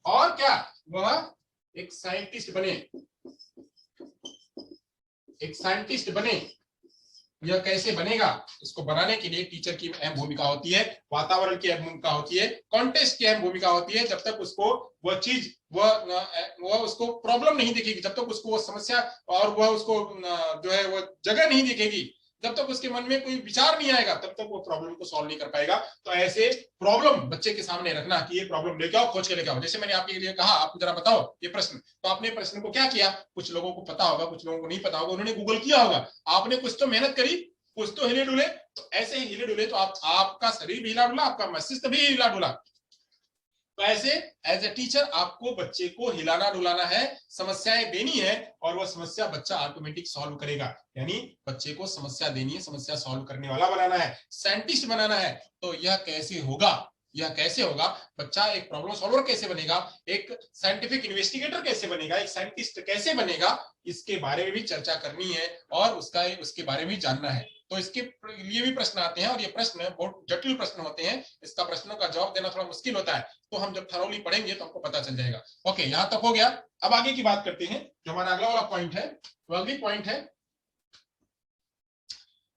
और क्या वह एक साइंटिस्ट बने, एक साइंटिस्ट बने। यह कैसे बनेगा, इसको बनाने के लिए टीचर की अहम भूमिका होती है, वातावरण की अहम भूमिका होती है, कॉन्टेक्स्ट की अहम भूमिका होती है। जब तक उसको वह चीज वह उसको प्रॉब्लम नहीं दिखेगी, जब तक उसको वो समस्या और वह उसको जो है वो जगह नहीं दिखेगी, जब तक उसके मन में कोई विचार नहीं आएगा, तब तक वो प्रॉब्लम को सॉल्व नहीं कर पाएगा। तो ऐसे प्रॉब्लम बच्चे के सामने रखना कि ये प्रॉब्लम लेके आओ, खोज के लेके आओ। जैसे मैंने आपके लिए कहा, आपको जरा बताओ ये प्रश्न, तो आपने प्रश्न को क्या किया, कुछ लोगों को पता होगा, कुछ लोगों को नहीं पता होगा, उन्होंने गूगल किया होगा, आपने कुछ तो मेहनत करी, कुछ तो हिले डुले। तो ऐसे ही हिले डुले तो आपका शरीर भी हिला डुला, आपका मस्तिष्क भी हिला डुला। तो ऐसे एज ए टीचर आपको बच्चे को हिलाना डुलाना है, समस्याएं देनी है, और वह समस्या बच्चा ऑटोमेटिक सॉल्व करेगा। यानी बच्चे को समस्या देनी है, समस्या सॉल्व करने वाला बनाना है, साइंटिस्ट बनाना है। तो यह कैसे होगा, यह कैसे होगा, बच्चा एक प्रॉब्लम सॉल्वर कैसे बनेगा, एक साइंटिफिक इन्वेस्टिगेटर कैसे बनेगा, एक साइंटिस्ट कैसे बनेगा, इसके बारे में भी चर्चा करनी है और उसके बारे में भी जानना है। तो इसके लिए भी प्रश्न आते हैं, और ये प्रश्न बहुत जटिल प्रश्न होते हैं, इसका प्रश्नों का जवाब देना थोड़ा मुश्किल होता है। तो हम जब थरोली पढ़ेंगे तो हमको पता चल जाएगा। ओके, यहां तक हो गया। अब आगे की बात करते हैं, जो हमारा अगला वाला पॉइंट है, वो अगली पॉइंट है,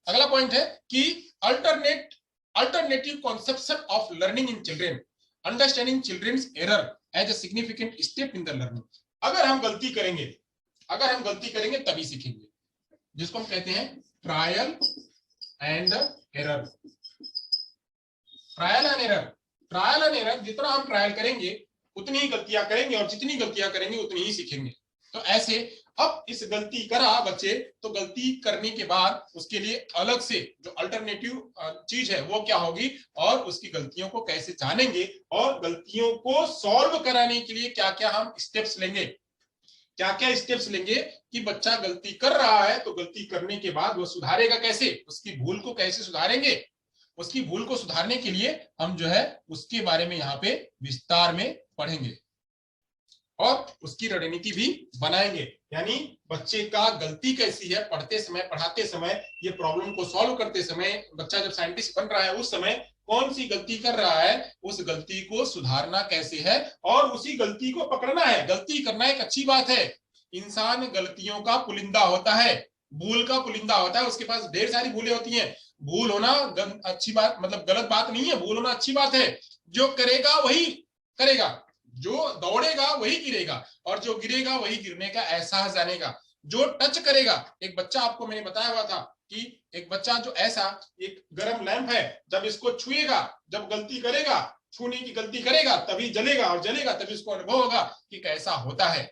अगला पॉइंट है कि alternative conception of learning in children, understanding children's error as a significant step in the learning. अगर हम गलती करेंगे, अगर हम गलती करेंगे तभी सीखेंगे, जिसको हम कहते हैं trial and error. Trial and error, trial and error, जितना हम ट्रायल करेंगे उतनी ही गलतियां करेंगे, और जितनी गलतियां करेंगे उतनी ही सीखेंगे। तो ऐसे अब इस गलती करा बच्चे, तो गलती करने के बाद उसके लिए अलग से जो अल्टरनेटिव चीज है वो क्या होगी, और उसकी गलतियों को कैसे जानेंगे, और गलतियों को सॉल्व कराने के लिए क्या क्या हम स्टेप्स लेंगे, क्या क्या स्टेप्स लेंगे कि बच्चा गलती कर रहा है तो गलती करने के बाद वो सुधारेगा कैसे, उसकी भूल को कैसे सुधारेंगे। उसकी भूल को सुधारने के लिए हम जो है उसके बारे में यहाँ पे विस्तार में पढ़ेंगे, और उसकी रणनीति भी बनाएंगे। यानी बच्चे का गलती कैसी है, पढ़ते समय, पढ़ाते समय, ये प्रॉब्लम को सॉल्व करते समय, बच्चा जब साइंटिस्ट बन रहा है उस समय कौन सी गलती कर रहा है, उस गलती को सुधारना कैसे है, और उसी गलती को पकड़ना है। गलती करना एक अच्छी बात है, इंसान गलतियों का पुलिंदा होता है, भूल का पुलिंदा होता है, उसके पास ढेर सारी भूलें होती हैं। भूल होना अच्छी बात, मतलब गलत बात नहीं है, भूल होना अच्छी बात है। जो करेगा वही करेगा, जो दौड़ेगा वही गिरेगा, और जो गिरेगा वही गिरने का एहसास जानेगा। जो टच करेगा, एक बच्चा आपको मैंने बताया हुआ था कि एक बच्चा जो ऐसा एक गर्म लैंप है, जब इसको छुएगा, जब गलती करेगा, छूने की गलती करेगा तभी जलेगा, और जलेगा तभी उसको अनुभव होगा कि कैसा होता है।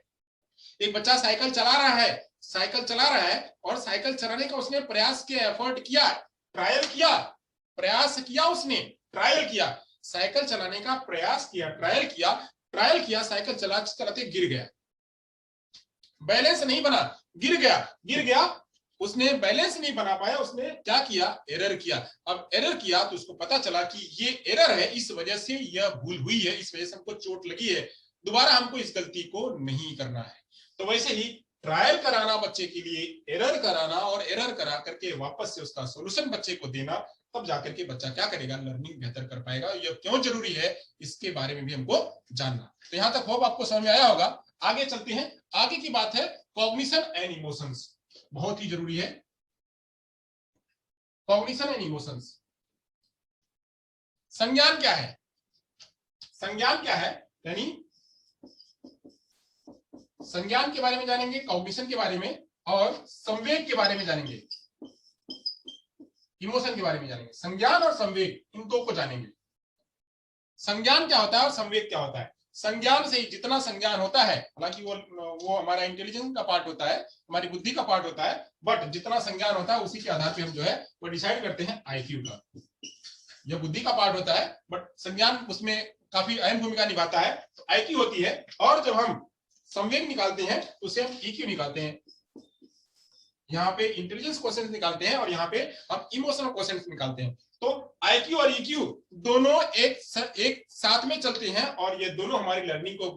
एक बच्चा साइकिल चला रहा है, साइकिल चला रहा है, और साइकिल चलाने का उसने प्रयास किया, एफर्ट किया, ट्रायल किया, प्रयास किया, उसने ट्रायल किया, साइकिल चलाने का प्रयास किया, ट्रायल किया, ट्रायल किया, साइकिल चलाते चलाते गिर गया, बैलेंस नहीं बना, गिर गया, गिर गया, उसने बैलेंस नहीं बना पाया, उसने क्या किया, एरर किया। अब एरर किया तो उसको पता चला कि ये एरर है, इस वजह से यह भूल हुई है, इस वजह से हमको चोट लगी है, दोबारा हमको इस गलती को नहीं करना है। तो वैसे ही ट्रायल कराना बच्चे के लिए, एरर कराना, और एरर करा करके वापस से उसका सोल्यूशन बच्चे को देना, तब जाकर के बच्चा क्या करेगा, लर्निंग बेहतर कर पाएगा। यह क्यों जरूरी है, इसके बारे में भी हमको जानना। तो यहां तक होप आपको समझ में आया होगा। आगे चलते हैं, आगे की बात है कॉग्निशन एंड इमोशंस, बहुत ही जरूरी है कॉग्निशन एंड इमोशंस। संज्ञान क्या है, संज्ञान क्या है, यानी संज्ञान के बारे में जानेंगे, कॉग्निशन के बारे में, और संवेग के बारे में जानेंगे, इमोशन के बारे में जानेंगे। संज्ञान और संवेग, इन दो को जानेंगे। संज्ञान क्या होता है और संवेग क्या होता है। संज्ञान से ही जितना संज्ञान होता है, हालांकि वो हमारा इंटेलिजेंस का पार्ट होता है, हमारी बुद्धि का पार्ट होता है, बट जितना संज्ञान होता है उसी के आधार पे हम जो है वो डिसाइड करते हैं आईक्यू का। यह बुद्धि का पार्ट होता है, बट संज्ञान उसमें काफी अहम भूमिका निभाता है। तो आईक्यू होती है, और जब हम संवेग निकालते हैं तो उसे हम ईक्यू निकालते हैं। यहाँ पे इंटेलिजेंस क्वोशिएंट निकालते हैं और यहाँ पे हम इमोशनल क्वोशिएंट निकालते हैं। तो आईक्यू और ईक्यू दोनों एक साथ में चलते हैं, और ये दोनों हमारी लर्निंग को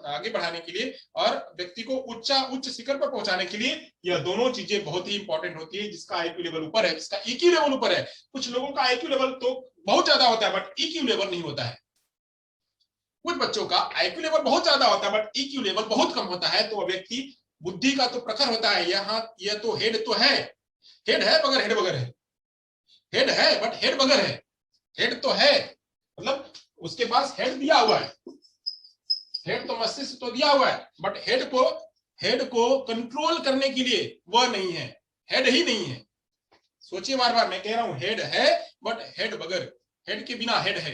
आगे बढ़ाने के लिए और व्यक्ति को उच्च शिखर पर पहुंचाने के लिए यह दोनों चीजें बहुत ही इंपॉर्टेंट होती है। जिसका आईक्यू लेवल ऊपर है, जिसका ईक्यू लेवल ऊपर है, कुछ लोगों का आईक्यू लेवल तो बहुत ज्यादा होता है बट ईक्यू लेवल नहीं होता है। कुछ बच्चों का आईक्यू लेवल बहुत ज्यादा होता है बट ईक्यू लेवल बहुत कम होता है। तो वह व्यक्ति बुद्धि का तो प्रखर होता है, यहाँ यह तो हेड तो है, हेड है मगर हेड बगर है, हेड है बट हेड बगर है। हेड तो है, मतलब उसके पास हेड दिया हुआ है, हेड तो मस्तिष्क तो दिया हुआ है, बट हेड को कंट्रोल करने के लिए वह नहीं है, हेड ही नहीं है। सोचिए बार बार मैं कह रहा हूं, हेड है बट हेड बगर, हेड के बिना हेड है,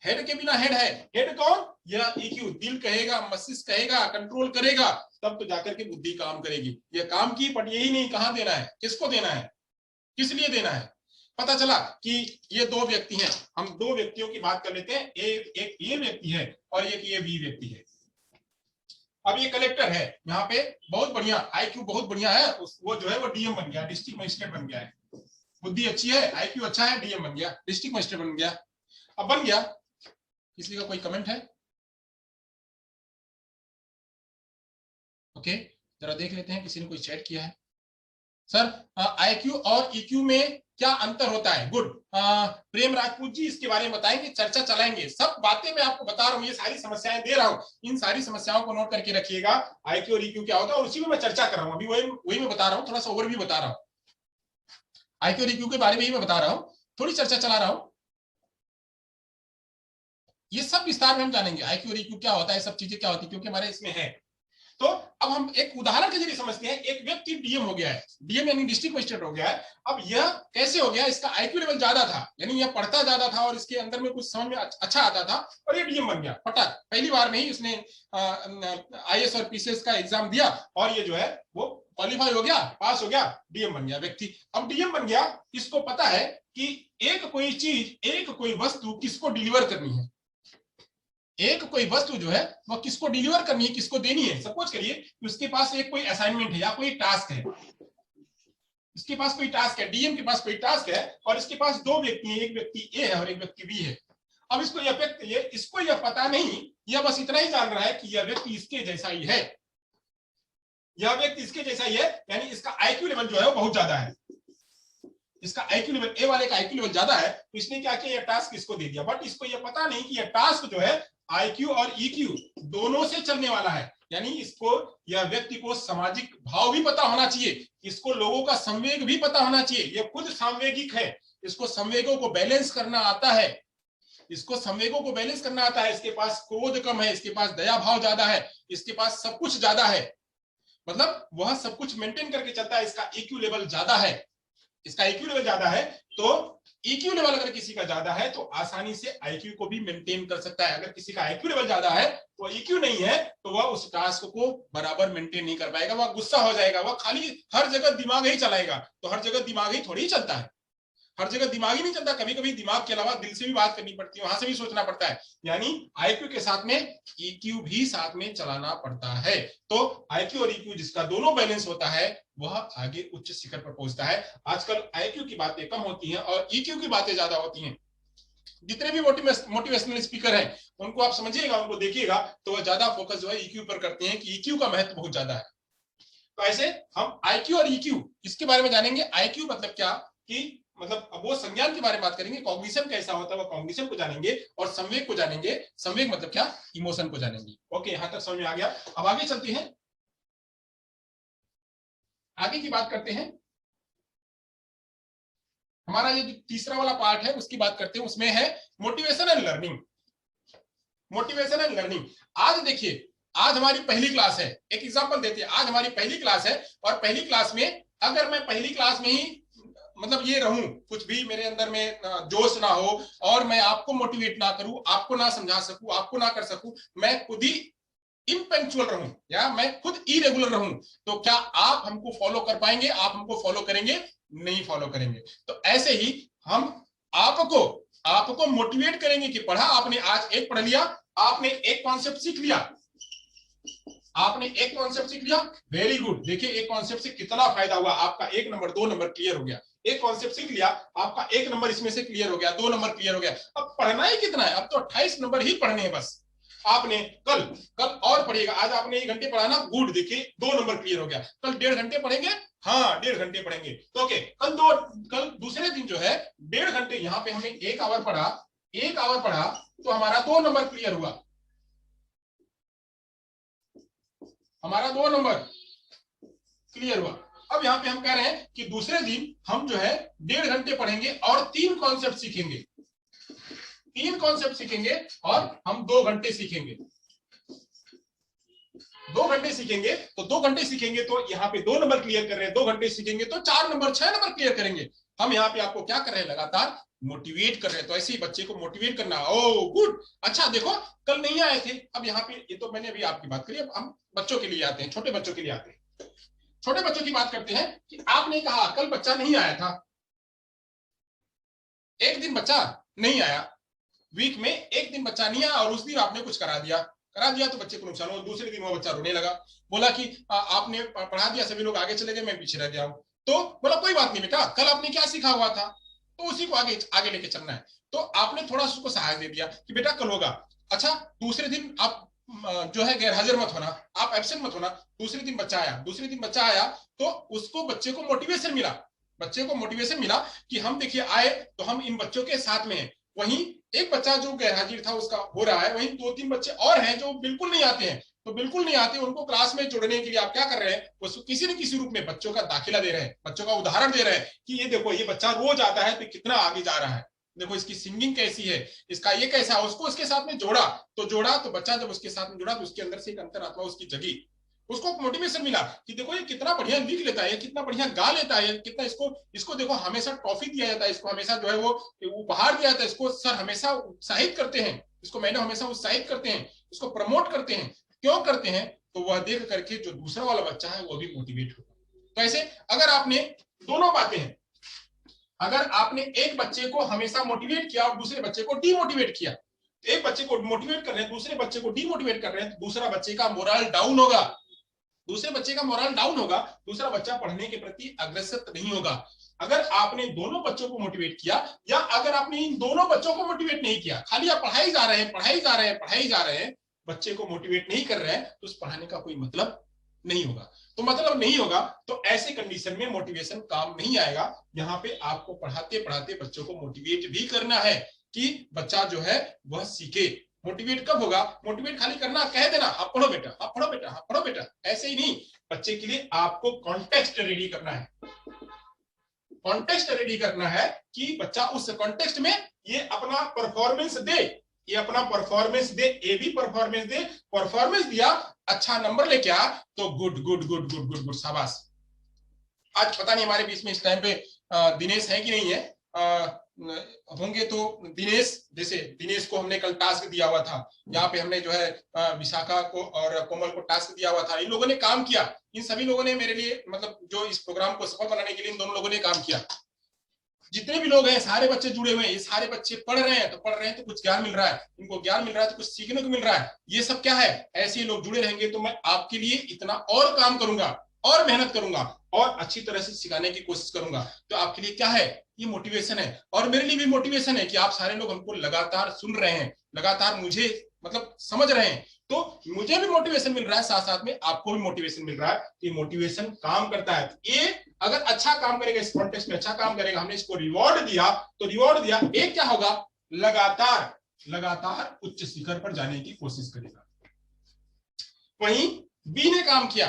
हेड के बिना हेड है। हेड कौन? यह ईक्यू, दिल कहेगा, मस्तिष्क कहेगा, कंट्रोल करेगा, तब तो जाकर के बुद्धि काम करेगी। यह काम की, बट यही नहीं, कहां देना है, किसको देना है, किस लिए देना है। पता चला कि ये दो व्यक्ति हैं, हम दो व्यक्तियों की बात कर लेते हैं। एक ये व्यक्ति है और एक ये बी व्यक्ति है। अब ये कलेक्टर है, यहाँ पे बहुत बढ़िया आईक्यू बहुत बढ़िया है, वो जो है वो डीएम बन गया, डिस्ट्रिक्ट मजिस्ट्रेट बन गया है। बुद्धि अच्छी है, आईक्यू अच्छा है, डीएम बन गया, डिस्ट्रिक्ट मजिस्ट्रेट बन गया। अब बन गया, किसी का कोई कमेंट है? ओके, जरा देख लेते हैं किसी ने कोई चैट किया है। सर आईक्यू और ईक्यू में क्या अंतर होता है? गुड, प्रेम राजपूत जी इसके बारे में बताएंगे, चर्चा चलाएंगे। सब बातें मैं आपको बता रहा हूँ, ये सारी समस्याएं दे रहा हूँ, इन सारी समस्याओं को नोट करके रखिएगा। आईक्यू और ईक्यू क्या होता है और उसी में मैं चर्चा कर रहा हूँ। अभी वही मैं बता रहा हूँ, थोड़ा सा ओवरव्यू बता रहा हूँ। आईक्यू और ईक्यू के बारे में ही मैं बता रहा हूँ, थोड़ी चर्चा चला रहा हूँ। ये सब विस्तार में हम जानेंगे, आईक्यू और ईक्यू क्या होता है, सब चीजें क्या होती है, क्योंकि हमारे इसमें है। तो अब हम एक उदाहरण के जरिए समझते हैं। एक व्यक्ति डीएम हो गया है, डीएम यानी डिस्ट्रिक्ट मजिस्ट्रेट हो गया है। अब यह कैसे हो गया? इसका आईक्यू लेवल ज्यादा था, यानी यह पढ़ता ज्यादा था और इसके अंदर में कुछ समझ में अच्छा आता था, और ये डीएम बन गया फटाक। पहली बार में ही उसने आईएएस और पीसीएस का एग्जाम दिया और ये जो है वो क्वालिफाई हो गया, पास हो गया, डीएम बन गया व्यक्ति। अब डीएम बन गया, इसको पता है कि एक कोई चीज, एक कोई वस्तु किसको डिलीवर करनी है, एक कोई वस्तु जो है वो किसको डिलीवर करनी है, किसको देनी है। सपोज करिए कि उसके पास एक कोई असाइनमेंट है या कोई टास्क है, इसके पास कोई टास्क है, डीएम के पास कोई टास्क है, और इसके पास दो व्यक्ति हैं, एक व्यक्ति ए है और एक व्यक्ति बी है। अब इसको यह पता नहीं, यह बस इतना ही जान रहा है कि यह व्यक्ति इसके जैसा ही है, यह व्यक्ति इसके जैसा ही है, यानी इसका आईक्यू लेवल जो है वो बहुत ज्यादा है। इसका आईक्यू लेवल, ए वाले का आईक्यू लेवल ज्यादा है, तो इसने क्या किया, यह टास्क इसको दे दिया। बट इसको यह पता नहीं कि यह टास्क जो है आईक्यू और ईक्यू दोनों से चलने वाला है। यानी इसको, यह व्यक्ति को सामाजिक भाव भी पता होना चाहिए, इसको लोगों का संवेग भी पता होना चाहिए। यह खुद संवेगिक है, इसको संवेगों को बैलेंस करना आता है, इसको संवेगों को बैलेंस करना आता है। इसके पास क्रोध कम है, इसके पास दया भाव ज्यादा है, इसके पास सब कुछ ज्यादा है, मतलब वह सब कुछ मेंटेन करके चलता है। इसका ईक्यू लेवल ज्यादा है, इसका आईक्यू लेवल ज्यादा है। तो ईक्यू लेवल अगर किसी का ज्यादा है तो आसानी से आईक्यू को भी मेंटेन कर सकता है। अगर किसी का आईक्यू लेवल ज्यादा है तो ईक्यू नहीं है, तो वह उस टास्क को बराबर मेंटेन नहीं कर पाएगा, वह गुस्सा हो जाएगा, वह खाली हर जगह दिमाग ही चलाएगा। तो हर जगह दिमाग ही थोड़ी ही चलता है, हर जगह दिमाग ही नहीं चलता, कभी कभी दिमाग के अलावा दिल से भी बात करनी पड़ती है, वहां से भी सोचना पड़ता है। यानी आईक्यू के साथ में ईक्यू भी साथ में चलाना पड़ता है। तो आईक्यू और ईक्यू जिसका दोनों बैलेंस होता है वह आगे उच्च शिखर पर पहुंचता है। आजकल आईक्यू की बातें कम होती हैं और ईक्यू की बातें ज्यादा होती हैं। जितने भी मोटिवेशनल स्पीकर हैं उनको आप समझिएगा, उनको देखिएगा, तो वह ज्यादा फोकस जो है ईक्यू पर करते हैं कि ईक्यू का महत्व बहुत ज्यादा है। तो ऐसे हम आईक्यू और ईक्यू इसके बारे में जानेंगे। आईक्यू मतलब क्या, कि मतलब अब वो संज्ञान के बारे में बात करेंगे, कॉग्निशन कैसा होता है वो कॉग्निशन को जानेंगे, और संवेग को जानेंगे। संवेग मतलब क्या, इमोशन को जानेंगे। ओके, यहां तक समझ में आ गया। अब आगे चलते हैं, आगे की बात करते हैं। हमारा ये जो तीसरा वाला पार्ट है उसकी बात करते हैं, उसमें है motivation and learning. Motivation and learning. आज देखिए, आज हमारी पहली क्लास है, एक एग्जांपल देते हैं, आज हमारी पहली क्लास है, और पहली क्लास में अगर मैं पहली क्लास में ही मतलब ये रहूं, कुछ भी मेरे अंदर में जोश ना हो और मैं आपको मोटिवेट ना करूं, आपको ना समझा सकूं, आपको ना कर सकूं, मैं खुद ही इनपंक्चुअल रहूं या मैं खुद इरेगुलर रहूं, तो क्या आप हमको फॉलो कर पाएंगे? आप हमको फॉलो करेंगे? नहीं फॉलो करेंगे। तो ऐसे ही हम आपको आपको मोटिवेट करेंगे कि पढ़ा आपने, आज एक पढ़ लिया, आपने एक कॉन्सेप्ट सीख लिया, आपने एक कॉन्सेप्ट सीख लिया, वेरी गुड। देखिए एक कॉन्सेप्ट से कितना फायदा हुआ, आपका 1 नंबर 2 नंबर क्लियर हो गया। एक कॉन्सेप्ट सीख लिया, आपका 1 नंबर इसमें से क्लियर हो गया, 2 नंबर क्लियर हो गया। अब पढ़ना ही कितना है, अब तो 28 नंबर ही पढ़ने हैं बस। आपने कल कल और पढ़िएगा, आज आपने 1 घंटे पढ़ा ना, गुड, देखिए 2 नंबर क्लियर हो गया। कल 1.5 घंटे पढ़ेंगे, हाँ 1.5 घंटे पढ़ेंगे तो ओके। कल दूसरे दिन जो है 1.5 घंटे, यहाँ पे हमने 1 आवर पढ़ा, 1 आवर पढ़ा तो हमारा 2 नंबर क्लियर हुआ, हमारा 2 नंबर क्लियर हुआ। अब यहाँ पे हम कह रहे हैं कि दूसरे दिन हम जो है 1.5 घंटे पढ़ेंगे और 3 कॉन्सेप्ट सीखेंगे, 3 कॉन्सेप्ट सीखेंगे और हम 2 घंटे सीखेंगे, 2 घंटे सीखेंगे तो 2 घंटे सीखेंगे तो यहाँ पे 2 नंबर क्लियर कर रहे हैं, 2 घंटे सीखेंगे तो 4 नंबर 6 नंबर क्लियर करेंगे। हम यहाँ पे आपको क्या कर रहे हैं, लगातार मोटिवेट कर रहे हैं। तो ऐसे ही बच्चे को मोटिवेट करना। ओ गुड, अच्छा देखो कल नहीं आए थे, अब यहाँ पे ये तो मैंने अभी आपकी बात करी, अब हम बच्चों के लिए आते हैं, छोटे बच्चों के लिए आते हैं। छोटे बच्चों की बात करते हैं कि आपने कहा कल बच्चा नहीं आया था, एक दिन बच्चा नहीं आया, वीक में एक दिन बच्चा नहीं आया और उस दिन आपने कुछ करा दिया तो बच्चे को नुकसान हो। दूसरे दिन वो बच्चा रोने लगा, बोला कि आपने पढ़ा दिया, सभी लोग आगे चले गए, मैं पीछे रह गया हूं। तो बोला कोई बात नहीं बेटा, कल आपने क्या सीखा हुआ था तो उसी को आगे आगे लेके चलना है। तो आपने थोड़ा सा उसको सहायता दे दिया कि बेटा कल होगा। अच्छा दूसरे दिन आप जो है गैर हाजिर मत होना, आप एब्सेंट मत होना। दूसरे दिन बच्चा आया तो उसको, बच्चे को मोटिवेशन मिला, बच्चे को मोटिवेशन मिला कि हम देखिए आए तो हम इन बच्चों के साथ में हैं। वहीं एक बच्चा जो गैरहाजिर था उसका हो रहा है, वहीं 2-3 बच्चे और हैं जो बिल्कुल नहीं आते हैं। तो बिल्कुल नहीं आते, उनको क्लास में जोड़ने के लिए आप क्या कर रहे हैं, उसको किसी न किसी रूप में बच्चों का दाखिला दे रहे हैं, बच्चों का उदाहरण दे रहे हैं कि ये देखो ये बच्चा रोज आता है तो कितना आगे जा रहा है, देखो इसकी सिंगिंग कैसी है, इसका ये कैसा है। उसको उसके साथ में जोड़ा तो बच्चा जब उसके साथ में जुड़ा तो उसके अंदर से एक अंतरात्मा उसकी जगी, उसको मोटिवेशन मिला कि देखो ये कितना बढ़िया लिख लेता है, कितना बढ़िया गा लेता है, कितना इसको देखो हमेशा ट्रॉफी दिया जाता है, इसको हमेशा जो है वो उपहार दिया जाता है, इसको सर हमेशा उत्साहित करते हैं, इसको मैडम हमेशा उत्साहित करते हैं, इसको प्रमोट करते हैं। क्यों करते हैं, तो वह देख करके जो दूसरा वाला बच्चा है वो भी मोटिवेट होगा। तो ऐसे अगर आपने दोनों बातें हैं, अगर आपने एक बच्चे को हमेशा मोटिवेट किया और दूसरे बच्चे को डीमोटिवेट किया, एक बच्चे को मोटिवेट कर रहे हैं, दूसरे बच्चे को डीमोटिवेट कर रहे हैं, तो दूसरा बच्चे का मोरल डाउन होगा, दूसरे बच्चे का मोरल डाउन होगा, दूसरा बच्चा पढ़ने के प्रति अग्रसर नहीं होगा। अगर आपने दोनों बच्चों को मोटिवेट किया या अगर आपने इन दोनों बच्चों को मोटिवेट नहीं किया, खाली आप पढ़ाई जा रहे हैं, बच्चे को मोटिवेट नहीं कर रहे हैं, तो उस पढ़ाने का कोई मतलब नहीं होगा। तो मतलब नहीं होगा तो ऐसे कंडीशन में मोटिवेशन काम नहीं आएगा। यहाँ पे आपको पढ़ाते पढ़ाते बच्चों को मोटिवेट भी करना है कि बच्चा जो है वह सीखे। मोटिवेट कब होगा, मोटिवेट खाली करना, कह देना आप पढ़ो बेटा, आप पढ़ो बेटा, आप पढ़ो बेटा, ऐसे ही नहीं। बच्चे के लिए आपको कॉन्टेक्स्ट रेडी करना है, कॉन्टेक्स्ट रेडी करना है कि बच्चा उस कॉन्टेक्स्ट में ये अपना परफॉर्मेंस दे, ये अपना परफॉर्मेंस दे, ये भी परफॉर्मेंस दे। परफॉर्मेंस दिया, अच्छा नंबर लेके आ तो good good good good good good, शाबाश। आज पता नहीं हमारे बीच में इस टाइम पे दिनेश है कि नहीं है, होंगे तो दिनेश, जैसे दिनेश को हमने कल टास्क दिया हुआ था, यहाँ पे हमने जो है विशाखा को और कोमल को टास्क दिया हुआ था, इन लोगों ने काम किया, इन सभी लोगों ने मेरे लिए, मतलब जो इस प्रोग्राम को सफल बनाने के लिए इन दोनों लोगों ने काम किया। जितने भी लोग हैं सारे बच्चे जुड़े हुए हैं, ये सारे बच्चे पढ़ रहे हैं तो कुछ ज्ञान मिल रहा है, इनको ज्ञान मिल रहा है तो कुछ सीखने को मिल रहा है। ये सब क्या है, ऐसे लोग जुड़े रहेंगे तो मैं आपके लिए इतना और काम करूंगा और मेहनत करूंगा और अच्छी तरह से सिखाने की कोशिश करूंगा। तो आपके लिए क्या है, ये मोटिवेशन है और मेरे लिए भी मोटिवेशन है कि आप सारे लोग हमको लगातार सुन रहे हैं, लगातार मुझे मतलब समझ रहे हैं, तो मुझे भी मोटिवेशन मिल रहा है, साथ साथ में आपको भी मोटिवेशन मिल रहा है। ये मोटिवेशन काम करता है। ये अगर अच्छा काम करेगा, इस कॉन्टेक्स्ट में अच्छा काम करेगा, हमने इसको रिवॉर्ड दिया तो रिवॉर्ड दिया, एक क्या होगा, लगातार लगातार उच्च शिखर पर जाने की कोशिश करेगा। वहीं बी ने काम किया,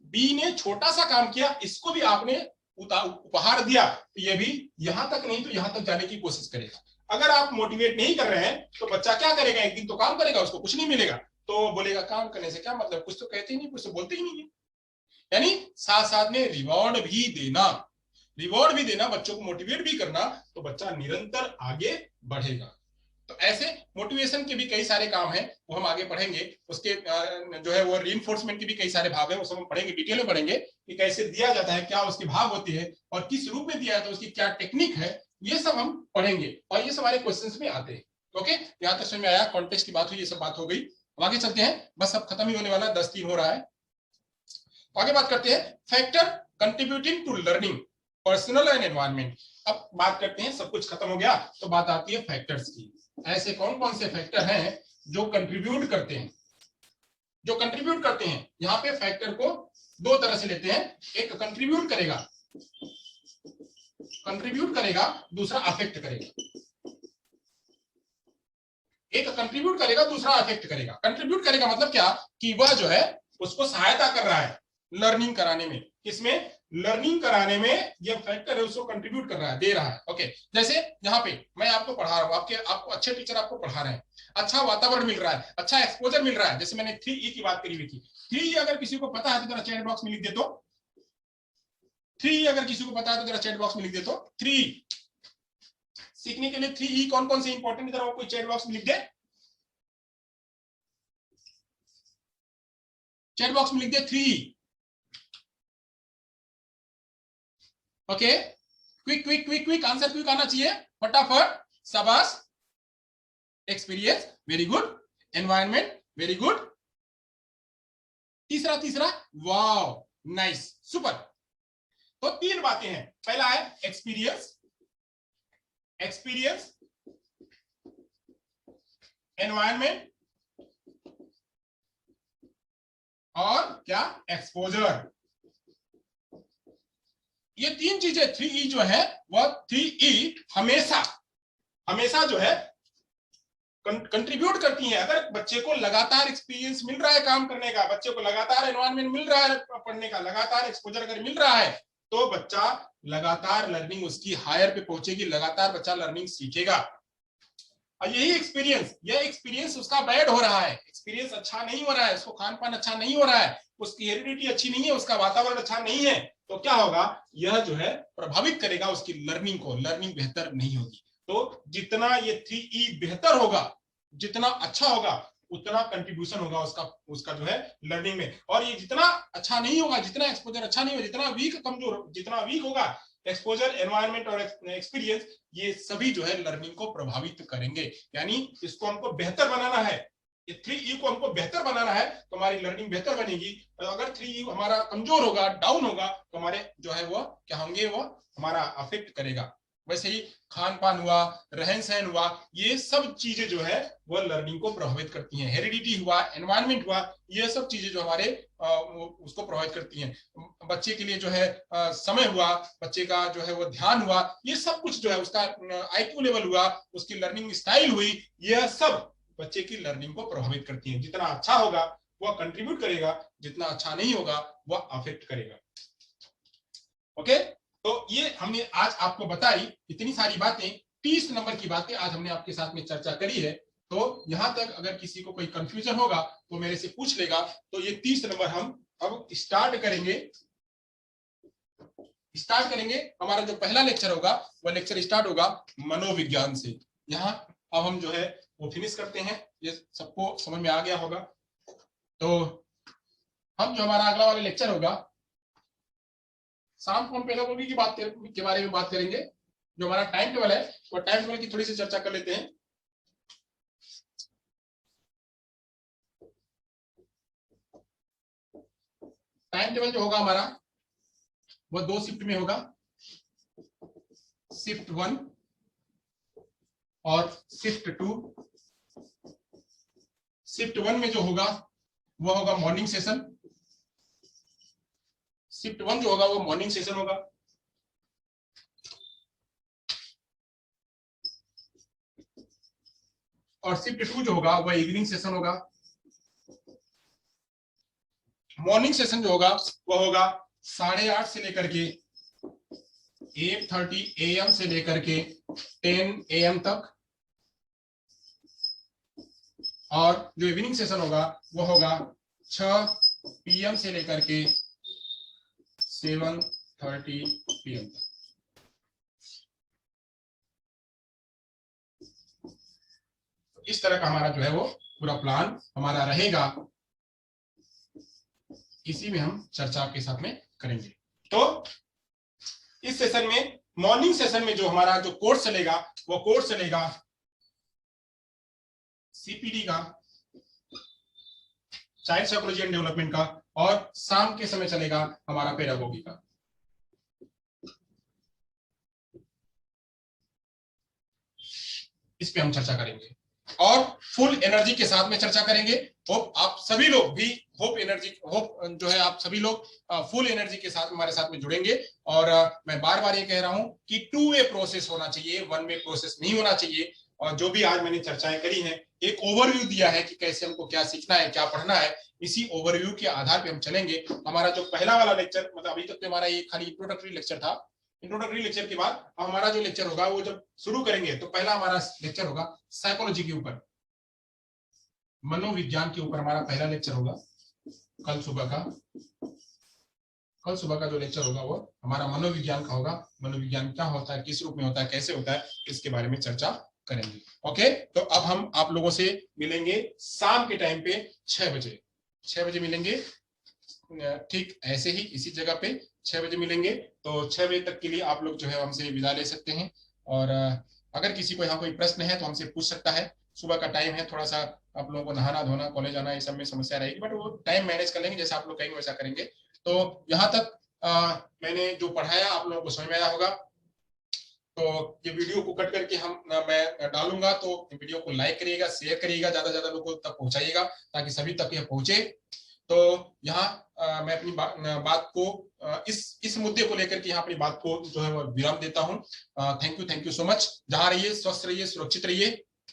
बी ने छोटा सा काम किया, इसको भी आपने उपहार दिया, तो ये भी यहां तक नहीं तो यहां तक जाने की कोशिश करेगा। अगर आप मोटिवेट नहीं कर रहे हैं तो बच्चा क्या करेगा, एक दिन तो काम करेगा, उसको कुछ नहीं मिलेगा तो बोलेगा काम करने से क्या मतलब, कुछ तो कहते ही नहीं, कुछ तो बोलते ही नहीं है। यानी साथ साथ में रिवॉर्ड भी देना, बच्चों को मोटिवेट भी करना, तो बच्चा निरंतर आगे बढ़ेगा। तो ऐसे मोटिवेशन के भी कई सारे काम हैं, वो हम आगे पढ़ेंगे। उसके जो है वो रीइंफोर्समेंट के भी कई सारे भाग हैं, वो सब हम पढ़ेंगे, डिटेल में पढ़ेंगे कि कैसे दिया जाता है, क्या उसके भाग होते हैं और किस रूप में दिया जाता है, उसकी क्या टेक्निक है, ये सब हम पढ़ेंगे और ये सब हमारे क्वेश्चंस में आते हैं। ओके, यहाँ तक समझ में आया, कॉन्टेक्स्ट की बात हुई, ये सब बात हो गई। अब आगे चलते हैं, बस अब खत्म ही होने वाला, 10-3 हो रहा है। आगे बात करते हैं factor contributing to learning, personal and environment. अब बात करते हैं, सब कुछ खत्म हो गया तो बात आती है फैक्टर्स की। ऐसे कौन कौन से फैक्टर हैं जो कंट्रीब्यूट करते हैं, जो कंट्रीब्यूट करते हैं। यहाँ पे फैक्टर को दो तरह से लेते हैं, एक कंट्रीब्यूट करेगा, कंट्रीब्यूट करेगा, दूसरा अफेक्ट करेगा। एक कंट्रीब्यूट करेगा, दूसरा अफेक्ट करेगा। कंट्रीब्यूट करेगा मतलब क्या, कि वह जो है उसको सहायता कर रहा है लर्निंग कराने में। किसमें? लर्निंग कराने में ये फैक्टर है, उसको कंट्रीब्यूट कर रहा है, दे रहा है। ओके, जैसे यहाँ पे मैं आपको पढ़ा रहा हूँ, आपको अच्छे टीचर आपको पढ़ा रहे हैं, अच्छा वातावरण मिल रहा है, अच्छा एक्सपोजर मिल रहा है। जैसे मैंने 3E की बात करी हुई थी, 3E अगर किसी को पता है तो जरा चैट बॉक्स में लिख दे। तो 3E अगर किसी को पता है तो जरा चैट बॉक्स में लिख दे। तो 3 सीखने के लिए 3E कौन कौन से इंपॉर्टेंट, जरा कोई चैट बॉक्स में लिख दे, चैट बॉक्स में लिख दे 3E। Okay, quick quick quick quick answer, quick आना चाहिए फटाफट, शाबाश। Experience, very good. Environment, very good. तीसरा, तीसरा, वाव, नाइस, सुपर। तो 3 बातें हैं। पहला है एक्सपीरियंस, एक्सपीरियंस, एनवायरनमेंट और क्या, एक्सपोजर। ये 3 चीजें 3E जो है वह 3E हमेशा हमेशा जो है कंट्रीब्यूट करती हैं। अगर बच्चे को लगातार एक्सपीरियंस मिल रहा है काम करने का, बच्चे को लगातार एनवायरनमेंट मिल रहा है पढ़ने का, लगातार एक्सपोजर अगर मिल रहा है, तो बच्चा लगातार लर्निंग उसकी हायर पे पहुंचेगी, लगातार बच्चा लर्निंग सीखेगा। और यही एक्सपीरियंस, यह एक्सपीरियंस उसका बैड हो रहा है, एक्सपीरियंस अच्छा नहीं हो रहा है, उसको खान पान अच्छा नहीं हो रहा है, उसकी हेरिडिटी अच्छी नहीं है, उसका वातावरण अच्छा नहीं है, तो क्या होगा, यह जो है प्रभावित करेगा उसकी लर्निंग को, लर्निंग बेहतर नहीं होगी। तो जितना ये 3E बेहतर होगा, जितना अच्छा होगा, उतना कंट्रीब्यूशन होगा उसका उसका जो है लर्निंग में। और ये जितना अच्छा नहीं होगा, जितना एक्सपोजर अच्छा नहीं होगा, जितना वीक कमजोर, जितना वीक होगा एक्सपोजर, एनवायरनमेंट और एक्सपीरियंस, ये सभी जो है लर्निंग को प्रभावित करेंगे। यानी इसको हमको बेहतर बनाना है, ये 3E को हमको बेहतर बनाना है, तो हमारी लर्निंग बेहतर बनेगी। अगर 3E हमारा कमजोर होगा, डाउन होगा, तो हमारे जो है वो क्या होंगे, वो हमारा अफेक्ट करेगा। वैसे ही खान पान हुआ, रहन सहन हुआ, ये सब चीजें जो है वो लर्निंग को प्रभावित करती हैं। हेरिडिटी हुआ, एनवायरनमेंट हुआ, ये सब चीजें जो हमारे उसको प्रभावित करती हैं। बच्चे के लिए जो है समय हुआ, बच्चे का जो है वो ध्यान हुआ, ये सब कुछ जो है उसका IQ लेवल हुआ, उसकी लर्निंग स्टाइल हुई, यह सब बच्चे की लर्निंग को प्रभावित करती हैं। जितना अच्छा होगा वह कंट्रीब्यूट करेगा, जितना अच्छा नहीं होगा वह अफेक्ट करेगा। ओके, तो ये हमने आज आपको बताई इतनी सारी बातें, 30 नंबर की बातें आज हमने आपके साथ में चर्चा करी है। तो यहां तक अगर किसी को कोई कंफ्यूजन होगा तो मेरे से पूछ लेगा। तो ये 30 नंबर हम अब स्टार्ट करेंगे। हमारा जो पहला लेक्चर होगा वह लेक्चर स्टार्ट होगा मनोविज्ञान से। यहाँ अब हम जो है वो फिनिश करते हैं, ये सबको समझ में आ गया होगा। तो हम जो हमारा अगला वाला लेक्चर होगा, शाम को हम पेडागोगी की बात के बारे में बात करेंगे। जो हमारा टाइम टेबल है, वो टाइम टेबल की थोड़ी सी चर्चा कर लेते हैं। टाइम टेबल जो होगा हमारा वो 2 शिफ्ट में होगा, शिफ्ट 1 और शिफ्ट 2। शिफ्ट 1 में जो होगा वो होगा मॉर्निंग सेशन। शिफ्ट 1 जो होगा वो मॉर्निंग सेशन होगा। और शिफ्ट 2 जो होगा वह इवनिंग सेशन होगा। मॉर्निंग सेशन जो होगा वह होगा 8:30 से लेकर के 8:30 AM से लेकर के 10 AM तक। और जो इवनिंग सेशन होगा वो होगा 6 PM से लेकर के 7:30 PM तक। इस तरह का हमारा जो है वो पूरा प्लान हमारा रहेगा, इसी में हम चर्चा आपके साथ में करेंगे। तो इस सेशन में मॉर्निंग सेशन में जो हमारा जो कोर्स चलेगा वो कोर्स चलेगा सीपीडी का, चाइल्ड साइकोलॉजी एंड डेवलपमेंट का, और शाम के समय चलेगा हमारा पेडागोगी का। इस पे हम चर्चा करेंगे और फुल एनर्जी के साथ में चर्चा करेंगे। होप आप सभी लोग भी होप जो है आप सभी लोग फुल एनर्जी के साथ हमारे साथ में जुड़ेंगे। और मैं बार बार ये कह रहा हूं कि 2 वे प्रोसेस होना चाहिए, 1 वे प्रोसेस नहीं होना चाहिए। और जो भी आज मैंने चर्चाएं करी हैं, एक ओवरव्यू दिया है कि कैसे हमको क्या सीखना है, क्या पढ़ना है, इसी ओवरव्यू के आधार पे हम चलेंगे। हमारा जो पहला वाला लेक्चर, मतलब अभी तक तो हमारा ये खाली इंट्रोडक्टरी लेक्चर था। इंट्रोडक्टरी लेक्चर के बाद हमारा जो लेक्चर होगा वो जब शुरू करेंगे तो पहला हमारा लेक्चर होगा साइकोलॉजी के ऊपर, मनोविज्ञान के ऊपर हमारा पहला लेक्चर होगा। कल सुबह का जो लेक्चर होगा वो हमारा मनोविज्ञान का होगा। मनोविज्ञान क्या होता है, किस रूप में होता है, कैसे होता है, इसके बारे में चर्चा करेंगे। ओके, तो अब हम आप लोगों से मिलेंगे शाम के टाइम पे 6 बजे। 6 बजे मिलेंगे, ठीक ऐसे ही इसी जगह पे 6 बजे मिलेंगे। तो 6 बजे तक के लिए आप लोग जो है हमसे विदा ले सकते हैं। और अगर किसी को यहाँ कोई प्रश्न है तो हमसे पूछ सकता है। सुबह का टाइम है, थोड़ा सा आप लोगों को नहाना धोना, कॉलेज आना, ये सब में समस्या रहेगी, बट वो टाइम मैनेज कर लेंगे, जैसा आप लोग कहेंगे वैसा करेंगे। तो यहाँ तक मैंने जो पढ़ाया आप लोगों को समझ में आया होगा। तो ये वीडियो को कट करके मैं डालूंगा, तो वीडियो को लाइक करिएगा, शेयर करिएगा, ज्यादा से ज्यादा लोगों तक पहुंचाइएगा ताकि सभी तक यह पहुंचे। तो यहाँ मैं अपनी बात को इस मुद्दे को लेकर के यहाँ अपनी बात को जो है वो विराम देता हूँ। Thank you so much. जहां रहिए, स्वस्थ रहिए, सुरक्षित रहिए।